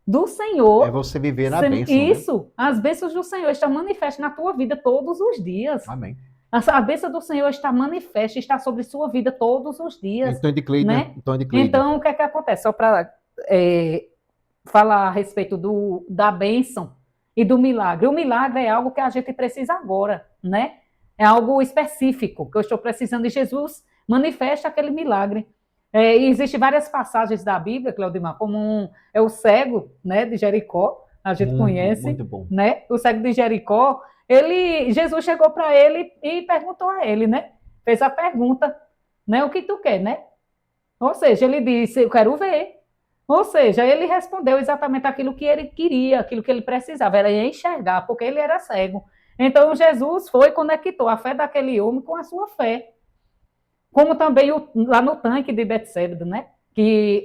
do Senhor. É você viver na bênção. Isso, né? As bênçãos do Senhor estão manifestas na tua vida todos os dias. Amém. A bênção do Senhor está manifesta, está sobre sua vida todos os dias. Então, né? Então, Então, o que é que acontece? Só para falar a respeito da bênção e do milagre. O milagre é algo que a gente precisa agora, né? É algo específico, que eu estou precisando, e Jesus manifesta aquele milagre. E existem várias passagens da Bíblia, Claudimar, como é o cego, né, de Jericó, a gente conhece, muito bom. Né? O cego de Jericó, Jesus chegou para ele e perguntou a ele, né? Fez a pergunta, né? O que tu quer, né? Ou seja, ele disse, eu quero ver. Ou seja, ele respondeu exatamente aquilo que ele queria, aquilo que ele precisava, era enxergar, porque ele era cego. Então, Jesus foi e conectou a fé daquele homem com a sua fé. Como também lá no tanque de Betsébida, né? Que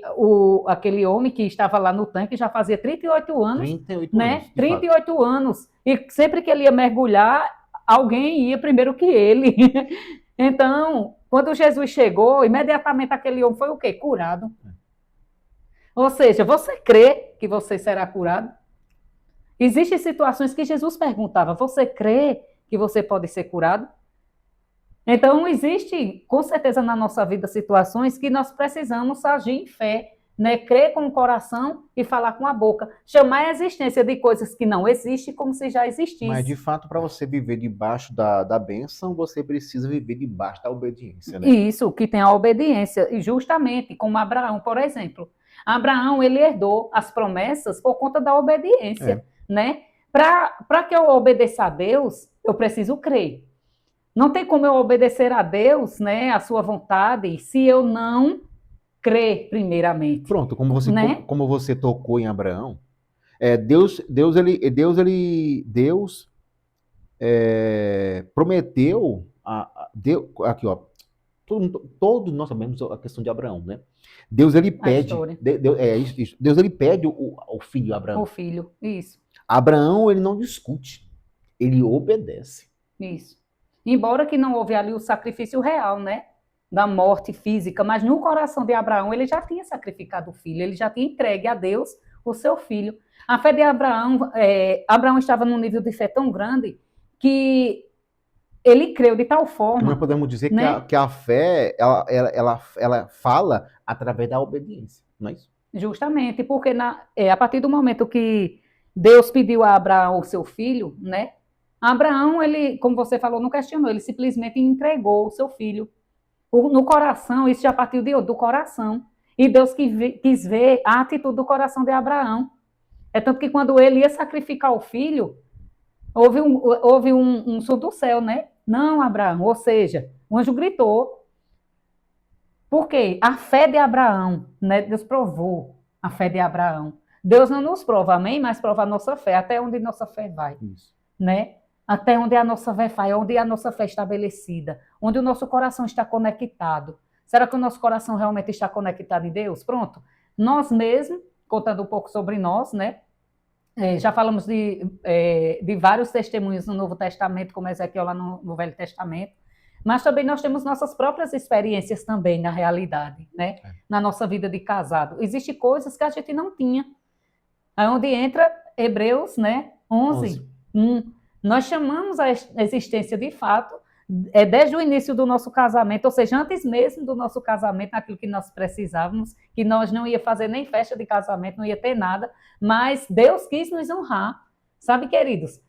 aquele homem que estava lá no tanque já fazia 38 anos. 38 né? anos. 38 anos. E sempre que ele ia mergulhar, alguém ia primeiro que ele. Então, quando Jesus chegou, imediatamente aquele homem foi o quê? Curado. Ou seja, você crê que você será curado? Existem situações que Jesus perguntava, você crê que você pode ser curado? Então, existe, com certeza, na nossa vida, situações que nós precisamos agir em fé, né? Crer com o coração e falar com a boca. Chamar a existência de coisas que não existem como se já existissem. Mas, de fato, para você viver debaixo da bênção, você precisa viver debaixo da obediência, né? Isso, que tem a obediência. E justamente, como Abraão, por exemplo. Abraão, ele herdou as promessas por conta da obediência, né? Para que eu obedeça a Deus, eu preciso crer. Não tem como eu obedecer a Deus, né, a sua vontade, se eu não crer primeiramente. Pronto, como você tocou em Abraão, Deus prometeu aqui, ó. Todos nós sabemos a questão de Abraão, né? Deus ele pede, Deus ele pede o filho Abraão. O filho, isso. Abraão ele não discute, ele obedece. Isso. Embora que não houve ali o sacrifício real, né? Da morte física, mas no coração de Abraão ele já tinha sacrificado o filho, ele já tinha entregue a Deus o seu filho. A fé de Abraão, Abraão estava num nível de fé tão grande que ele creu de tal forma. Nós podemos dizer, né? que a fé ela fala através da obediência, não é isso? Justamente, porque a partir do momento que Deus pediu a Abraão o seu filho, né? Abraão, ele, como você falou, não questionou, ele simplesmente entregou o seu filho. No coração, isso já partiu do coração. E Deus quis ver a atitude do coração de Abraão. É tanto que quando ele ia sacrificar o filho, houve um som do céu, né? Não, Abraão, ou seja, o anjo gritou. Por quê? A fé de Abraão, né? Deus provou a fé de Abraão. Deus não nos prova, amém? Mas prova a nossa fé, até onde nossa fé vai. Isso. Né? Até onde a nossa fé vai, onde a nossa fé é estabelecida, onde o nosso coração está conectado. Será que o nosso coração realmente está conectado em Deus? Pronto. Nós mesmos, contando um pouco sobre nós, né? Já falamos de vários testemunhos no Novo Testamento, como Ezequiel lá no Velho Testamento, mas também nós temos nossas próprias experiências também na realidade, né? Na nossa vida de casado. Existem coisas que a gente não tinha. Aí onde entra Hebreus, né? 11. Nós chamamos a existência de fato, desde o início do nosso casamento, ou seja, antes mesmo do nosso casamento, naquilo que nós precisávamos, que nós não ia fazer nem festa de casamento, não ia ter nada, mas Deus quis nos honrar, sabe, queridos?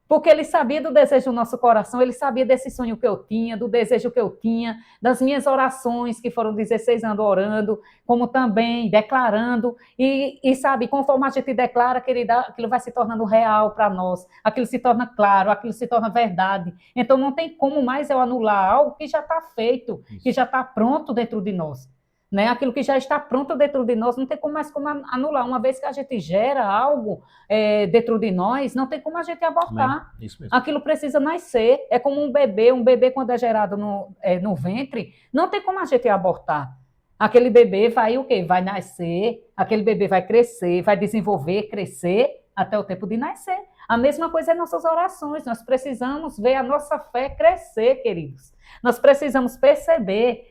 Porque Ele sabia do desejo do nosso coração, Ele sabia desse sonho que eu tinha, do desejo que eu tinha, das minhas orações, que foram 16 anos orando, como também declarando, e sabe, conforme a gente declara, querida, aquilo vai se tornando real para nós, aquilo se torna claro, aquilo se torna verdade. Então não tem como mais eu anular algo que já está feito, que já está pronto dentro de nós. Né? Aquilo que já está pronto dentro de nós, não tem mais como anular. Uma vez que a gente gera algo dentro de nós, não tem como a gente abortar. Isso mesmo. Aquilo precisa nascer. É como um bebê quando é gerado no ventre, não tem como a gente abortar. Aquele bebê vai o quê? Vai nascer, aquele bebê vai crescer, vai desenvolver, crescer, até o tempo de nascer. A mesma coisa é nossas orações. Nós precisamos ver a nossa fé crescer, queridos. Nós precisamos perceber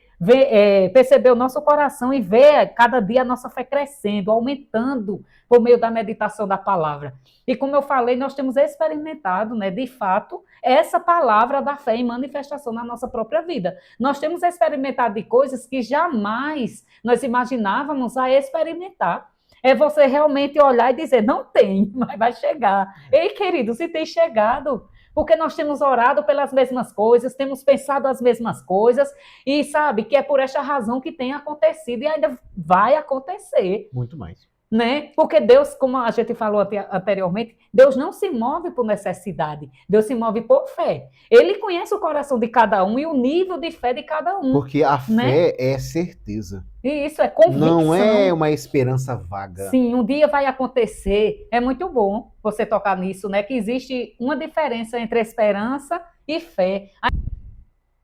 o nosso coração e ver cada dia a nossa fé crescendo, aumentando por meio da meditação da palavra. E como eu falei, nós temos experimentado, né, de fato, essa palavra da fé em manifestação na nossa própria vida. Nós temos experimentado de coisas que jamais nós imaginávamos a experimentar. É você realmente olhar e dizer, não tem, mas vai chegar. Ei, querido, se tem chegado, porque nós temos orado pelas mesmas coisas, temos pensado as mesmas coisas, e sabe que é por esta razão que tem acontecido e ainda vai acontecer. Muito mais. Né? Porque Deus, como a gente falou anteriormente, Deus não se move por necessidade, Deus se move por fé. Ele conhece o coração de cada um e o nível de fé de cada um. Porque a né? fé é certeza. E isso é convicção. Não é uma esperança vaga. Sim, um dia vai acontecer. É muito bom você tocar nisso, né? Que existe uma diferença entre esperança e fé.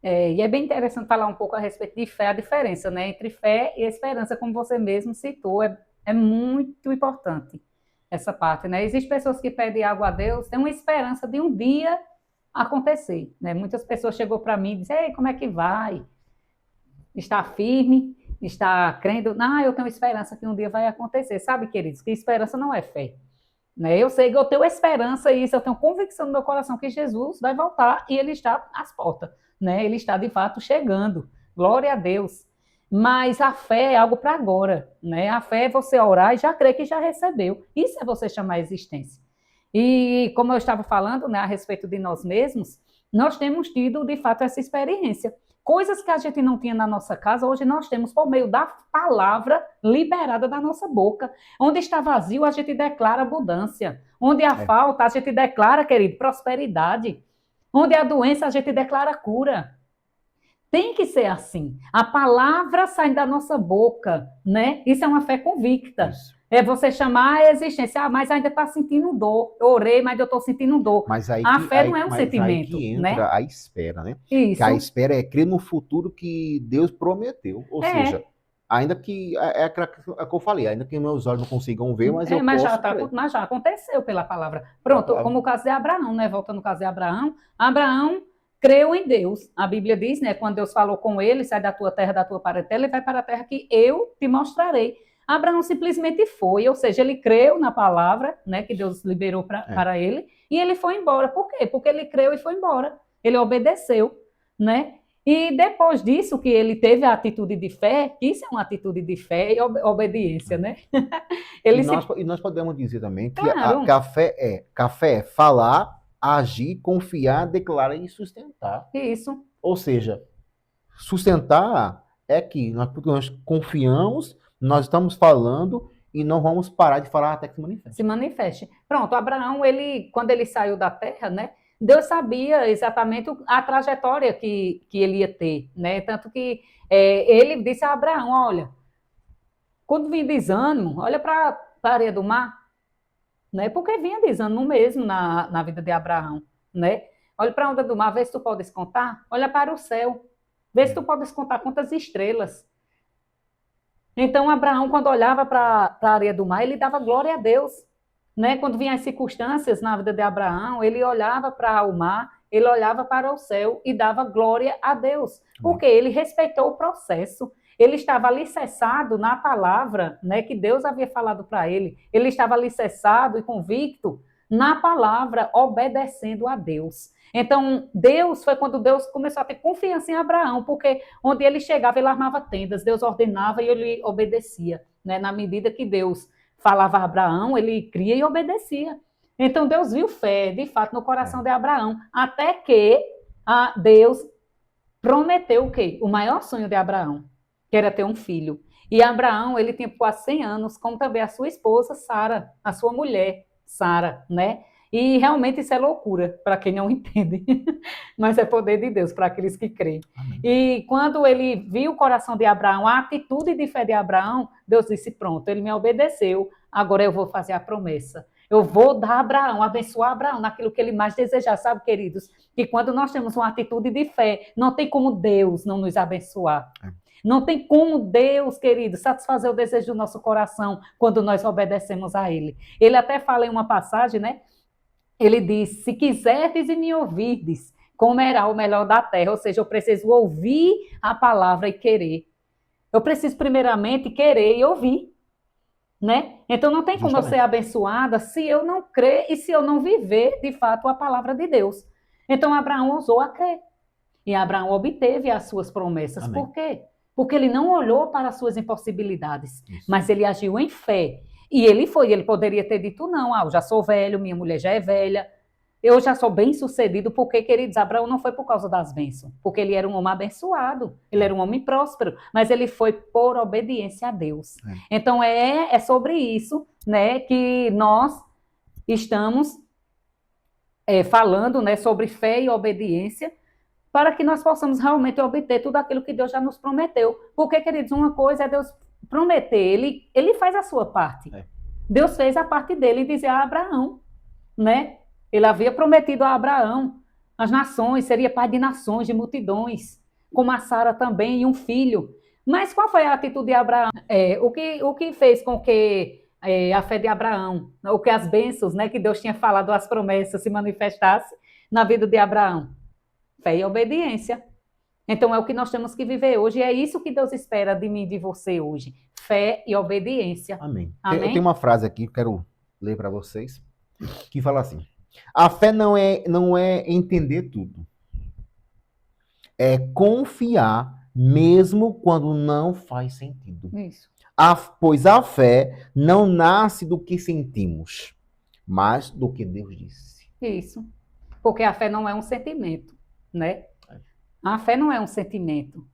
E é bem interessante falar um pouco a respeito de fé, a diferença, né? Entre fé e esperança, como você mesmo citou, é muito importante essa parte, né? Existem pessoas que pedem algo a Deus, tem uma esperança de um dia acontecer, né? Muitas pessoas chegou para mim e disseram, ei, como é que vai? Está firme? Está crendo? Não, eu tenho esperança que um dia vai acontecer. Sabe, queridos, que esperança não é fé. Né? Eu sei que eu tenho esperança e isso, eu tenho convicção no meu coração que Jesus vai voltar e Ele está às portas. Né? Ele está, de fato, chegando. Glória a Deus. Mas a fé é algo para agora, né? A fé é você orar e já crer que já recebeu. Isso é você chamar a existência. E como eu estava falando, né, a respeito de nós mesmos, nós temos tido, de fato, essa experiência. Coisas que a gente não tinha na nossa casa, hoje nós temos por meio da palavra liberada da nossa boca. Onde está vazio, a gente declara abundância. Onde há falta, a gente declara, querido, prosperidade. Onde há doença, a gente declara cura. Tem que ser assim. A palavra sai da nossa boca, né? Isso é uma fé convicta. Isso. É você chamar a existência. Ah, mas ainda está sentindo dor. Eu orei, mas eu estou sentindo dor. Mas aí a fé não é um sentimento. Aí que entra, né? A espera, né? Isso. Que a espera é crer no futuro que Deus prometeu. Ou seja, ainda que, é que eu falei, ainda que meus olhos não consigam ver, mas eu posso crer. Mas já aconteceu pela palavra. Pronto, como o caso de Abraão, né? Voltando ao caso de Abraão. Abraão creu em Deus. A Bíblia diz, né, quando Deus falou com ele, sai da tua terra, da tua parentela e vai para a terra que eu te mostrarei. Abraão simplesmente foi, ou seja, ele creu na palavra, né, que Deus liberou para ele, e ele foi embora. Por quê? Porque ele creu e foi embora. Ele obedeceu, né? E depois disso que ele teve a atitude de fé, isso é uma atitude de fé e obediência, né? E nós podemos dizer também que a fé é falar, agir, confiar, declarar e sustentar. Isso. Ou seja, sustentar é que porque nós confiamos, nós estamos falando e não vamos parar de falar até que se manifeste. Se manifeste. Pronto, Abraão, quando ele saiu da terra, né? Deus sabia exatamente a trajetória que ele ia ter, né? Tanto que ele disse a Abraão, olha, quando vir desânimo, olha para a areia do mar. Né? Porque vinha desânimo mesmo na vida de Abraão, né? Olha para a onda do mar, vê se tu podes contar. Olha para o céu, vê se tu podes contar quantas estrelas. Então, Abraão, quando olhava para a areia do mar, ele dava glória a Deus. né? Quando vinham as circunstâncias na vida de Abraão, ele olhava para o mar, ele olhava para o céu e dava glória a Deus, porque ele respeitou o processo. Ele estava alicerçado na palavra, né, que Deus havia falado para ele. Ele estava alicerçado e convicto na palavra, obedecendo a Deus. Então, Deus foi quando Deus começou a ter confiança em Abraão, porque onde ele chegava, ele armava tendas, Deus ordenava e ele obedecia, né? Na medida que Deus falava a Abraão, ele cria e obedecia. Então, Deus viu fé, de fato, no coração de Abraão, até que Deus prometeu o quê? O maior sonho de Abraão, que era ter um filho. E Abraão, ele tinha quase 100 anos, como também a sua esposa, Sara, a sua mulher, Sara, né? E realmente isso é loucura, para quem não entende, mas é poder de Deus para aqueles que creem. Amém. E quando ele viu o coração de Abraão, a atitude de fé de Abraão, Deus disse, pronto, ele me obedeceu, agora eu vou fazer a promessa. Eu vou dar a Abraão, abençoar Abraão naquilo que ele mais desejar, sabe, queridos? Que quando nós temos uma atitude de fé, não tem como Deus não nos abençoar. Não tem como Deus, querido, satisfazer o desejo do nosso coração quando nós obedecemos a Ele. Ele até fala em uma passagem, né? Ele diz, se quiserdes e me ouvirdes, comerá o melhor da terra. Ou seja, eu preciso ouvir a palavra e querer. Eu preciso primeiramente querer e ouvir, né? Então não tem como eu ser abençoada se eu não crer e se eu não viver, de fato, a palavra de Deus. Então Abraão ousou a crer. E Abraão obteve as suas promessas. Amém. Por quê? Porque ele não olhou para as suas impossibilidades, mas ele agiu em fé. E ele poderia ter dito, não, eu já sou velho, minha mulher já é velha, eu já sou bem-sucedido, porque, queridos, Abraão não foi por causa das bênçãos, porque ele era um homem abençoado, ele era um homem próspero, mas ele foi por obediência a Deus. Então, é sobre isso, né, que nós estamos falando, né, sobre fé e obediência, para que nós possamos realmente obter tudo aquilo que Deus já nos prometeu. Porque, queridos, uma coisa é Deus prometer, ele faz a sua parte. Deus fez a parte dele e dizer a Abraão, né? Ele havia prometido a Abraão as nações, seria pai de nações, de multidões, como a Sara também, e um filho. Mas qual foi a atitude de Abraão? O que fez com que a fé de Abraão, o que as bênçãos, né, que Deus tinha falado, as promessas, se manifestasse na vida de Abraão? Fé e obediência. Então é o que nós temos que viver hoje, e é isso que Deus espera de mim e de você hoje. Fé e obediência. Amém. Amém? Eu tenho uma frase aqui que eu quero ler para vocês, que fala assim, a fé não é entender tudo, é confiar mesmo quando não faz sentido. Isso. Pois a fé não nasce do que sentimos, mas do que Deus disse. Isso. Porque a fé não é um sentimento, né? A fé não é um sentimento.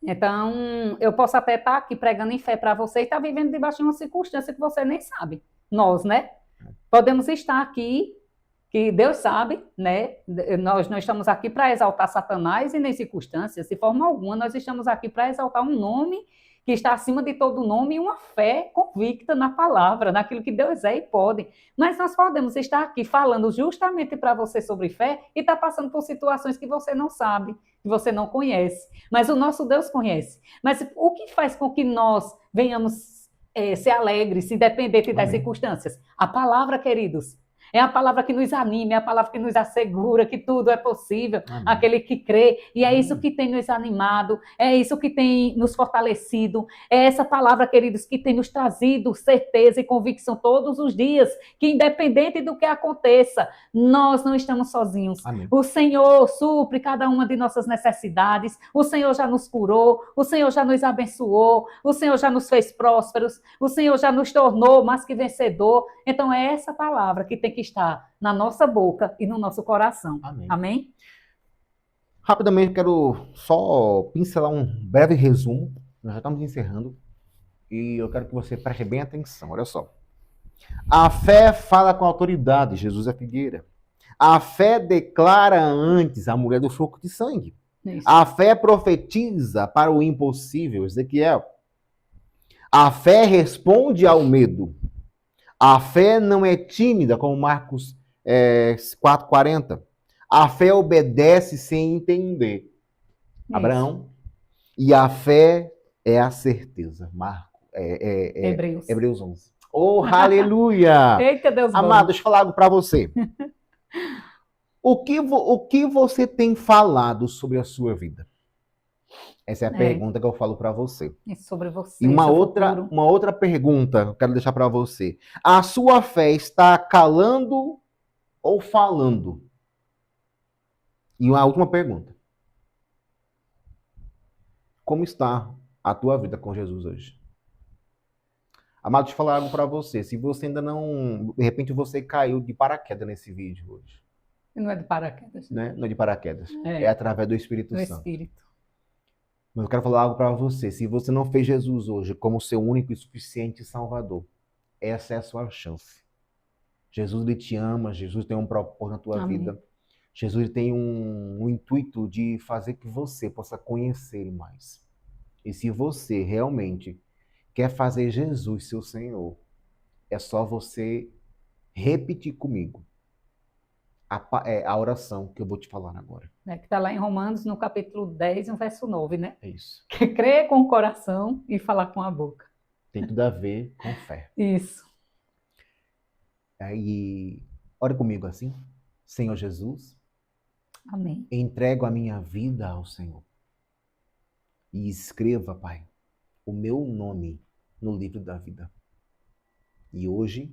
Então, eu posso até estar aqui pregando em fé para você e estar vivendo debaixo de uma circunstância que você nem sabe. Nós, né? Podemos estar aqui, que Deus sabe, né? Nós não estamos aqui para exaltar Satanás e nem circunstâncias, de forma alguma. Nós estamos aqui para exaltar um nome que está acima de todo nome e uma fé convicta na palavra, naquilo que Deus é e pode. Mas nós podemos estar aqui falando justamente para você sobre fé e estar passando por situações que você não sabe, que você não conhece. Mas o nosso Deus conhece. Mas o que faz com que nós venhamos ser alegres, independente das circunstâncias? A palavra, queridos. É a palavra que nos anima, é a palavra que nos assegura que tudo é possível, aquele que crê. E é isso que tem nos animado, é isso que tem nos fortalecido. É essa palavra, queridos, que tem nos trazido certeza e convicção todos os dias, que independente do que aconteça, nós não estamos sozinhos. Amém. O Senhor supre cada uma de nossas necessidades, o Senhor já nos curou, o Senhor já nos abençoou, o Senhor já nos fez prósperos, o Senhor já nos tornou mais que vencedor. Então é essa palavra que tem que estar na nossa boca e no nosso coração. Amém. Amém? Rapidamente, quero só pincelar um breve resumo. Nós já estamos encerrando. E eu quero que você preste bem atenção. Olha só. A fé fala com autoridade. Jesus é figueira. A fé declara antes a mulher do fluxo de sangue. Isso. A fé profetiza para o impossível. Ezequiel. A fé responde ao medo. A fé não é tímida, como Marcos 4,40. A fé obedece sem entender. Isso. Abraão. E a fé é a certeza. Hebreus 11. Oh, aleluia! Eita, Deus Amado, bom. deixa eu falar algo para você. O que você tem falado sobre a sua vida? Essa é a pergunta que eu falo para você. E sobre você, E uma seu outra, futuro. uma outra pergunta que eu quero deixar para você. A sua fé está calando ou falando? E uma última pergunta. Como está a tua vida com Jesus hoje? Amado, deixa eu falar algo para você. Se você ainda não... De repente você caiu de paraquedas nesse vídeo hoje. E não é de paraquedas, Né? Não é de paraquedas. É. É através do Espírito do Santo. Espírito. Mas eu quero falar algo para você. Se você não fez Jesus hoje como seu único e suficiente Salvador, essa é a sua chance. Jesus ele te ama, Jesus tem um propósito na tua Amém. vida. Jesus ele tem um intuito de fazer que você possa conhecer Ele mais. E se você realmente quer fazer Jesus seu Senhor, é só você repetir comigo a oração que eu vou te falar agora. Que está lá em Romanos, no capítulo 10, no verso 9, né? É isso. Que crer com o coração e falar com a boca. Tem tudo a ver com fé. Isso. Aí, ore comigo assim. Senhor Jesus, Amém. entrego a minha vida ao Senhor. E escreva, Pai, o meu nome no livro da vida. E hoje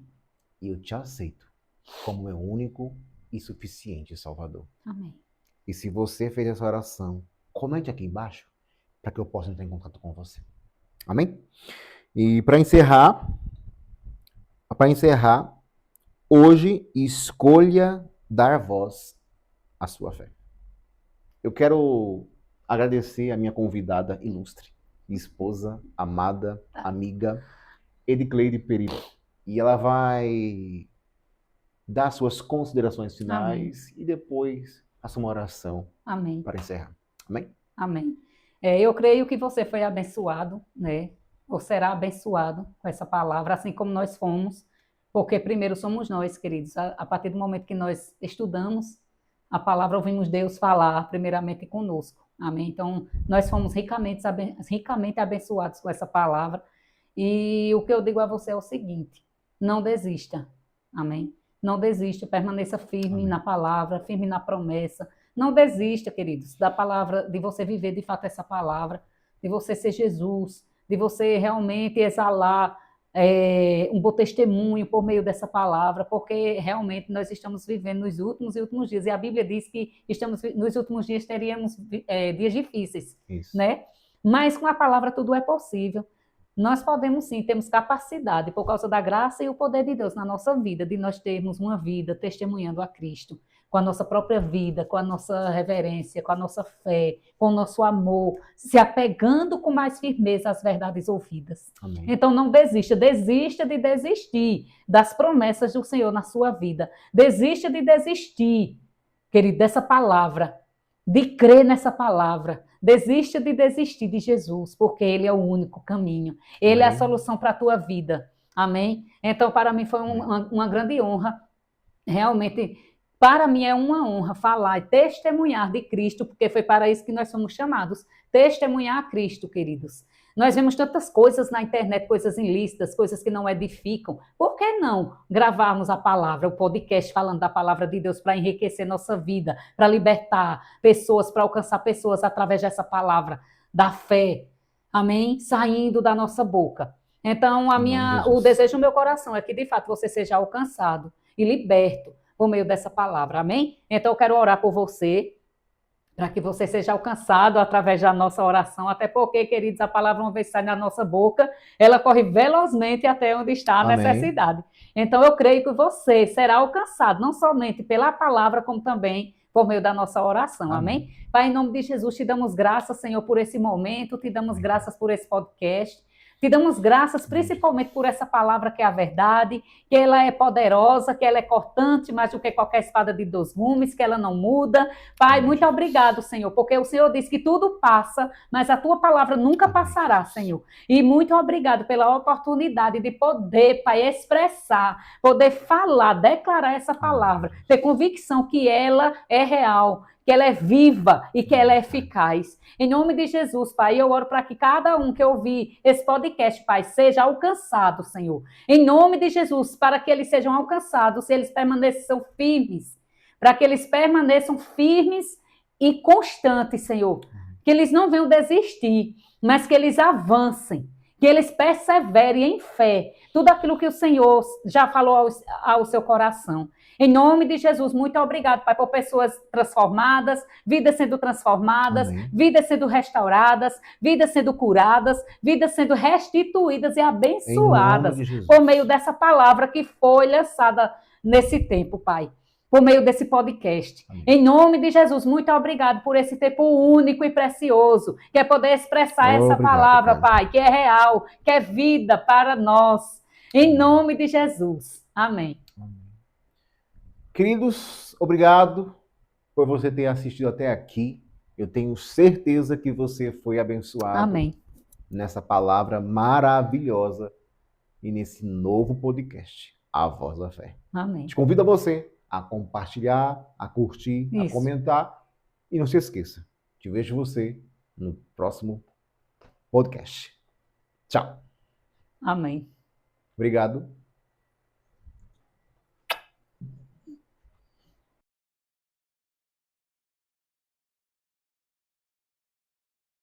eu te aceito como meu único e suficiente Salvador. Amém. E se você fez essa oração, comente aqui embaixo para que eu possa entrar em contato com você. Amém? E para encerrar, hoje escolha dar voz à sua fé. Eu quero agradecer a minha convidada ilustre, esposa, amada, amiga, Edicleide Pereira. E ela vai dar suas considerações finais e depois faça uma oração Amém. para encerrar. Amém? Amém. Eu creio que você foi abençoado, né? Ou será abençoado com essa palavra, assim como nós fomos, porque primeiro somos nós, queridos. A partir do momento que nós estudamos a palavra, ouvimos Deus falar primeiramente conosco. Amém? Então, nós fomos ricamente abençoados com essa palavra. E o que eu digo a você é o seguinte: não desista. Amém? Não desista, permaneça firme na palavra, firme na promessa. Não desista, queridos, da palavra, de você viver de fato essa palavra, de você ser Jesus, de você realmente exalar um bom testemunho por meio dessa palavra, porque realmente nós estamos vivendo nos últimos e últimos dias. E a Bíblia diz que nos últimos dias teríamos dias difíceis, Isso. né? Mas com a palavra tudo é possível. Nós podemos sim, temos capacidade, por causa da graça e o poder de Deus na nossa vida, de nós termos uma vida testemunhando a Cristo, com a nossa própria vida, com a nossa reverência, com a nossa fé, com o nosso amor, se apegando com mais firmeza às verdades ouvidas. Amém. Então não desista de desistir das promessas do Senhor na sua vida. Desista de desistir, querido, dessa palavra, de crer nessa palavra. Desista de desistir de Jesus, porque Ele é o único caminho. Ele é a solução para a tua vida. Amém? Então, para mim foi uma grande honra. Realmente, para mim é uma honra falar e testemunhar de Cristo, porque foi para isso que nós somos chamados. Testemunhar a Cristo, queridos. Nós vemos tantas coisas na internet, coisas ilícitas, coisas que não edificam. Por que não gravarmos a palavra, o podcast falando da palavra de Deus para enriquecer nossa vida, para libertar pessoas, para alcançar pessoas através dessa palavra da fé? Amém? Saindo da nossa boca. Então, o desejo do meu coração é que, de fato, você seja alcançado e liberto por meio dessa palavra. Amém? Então, eu quero orar por você, para que você seja alcançado através da nossa oração, até porque, queridos, a palavra, uma vez sai na nossa boca, ela corre velozmente até onde está a necessidade. Então, eu creio que você será alcançado, não somente pela palavra, como também por meio da nossa oração. Amém? Pai, em nome de Jesus, te damos graças, Senhor, por esse momento, te damos graças por esse podcast. Te damos graças principalmente por essa palavra que é a verdade, que ela é poderosa, que ela é cortante mais do que qualquer espada de 2 gumes, que ela não muda. Pai, muito obrigado, Senhor, porque o Senhor diz que tudo passa, mas a tua palavra nunca passará, Senhor. E muito obrigado pela oportunidade de poder, Pai, expressar, poder falar, declarar essa palavra, ter convicção que ela é real, que ela é viva e que ela é eficaz. Em nome de Jesus, Pai, eu oro para que cada um que ouvir esse podcast, Pai, seja alcançado, Senhor. Em nome de Jesus, para que eles sejam alcançados, se eles permaneçam firmes, para que eles permaneçam firmes e constantes, Senhor. Que eles não venham desistir, mas que eles avancem, que eles perseverem em fé, tudo aquilo que o Senhor já falou ao seu coração. Em nome de Jesus, muito obrigado, Pai, por pessoas transformadas, vidas sendo transformadas, Amém. vidas sendo restauradas, vidas sendo curadas, vidas sendo restituídas e Em abençoadas nome de Jesus. por meio dessa palavra que foi lançada nesse tempo, Pai. Por meio desse podcast. Amém. Em nome de Jesus, muito obrigado por esse tempo único e precioso, que é poder expressar essa Obrigado, palavra, Pai. Pai, que é real, que é vida para nós. Em nome de Jesus. Amém. Queridos, obrigado por você ter assistido até aqui. Eu tenho certeza que você foi abençoado Amém. nessa palavra maravilhosa e nesse novo podcast, A Voz da Fé. Amém. Te convido a você a compartilhar, a curtir, a Isso. comentar. E não se esqueça, te vejo você no próximo podcast. Tchau. Amém. Obrigado.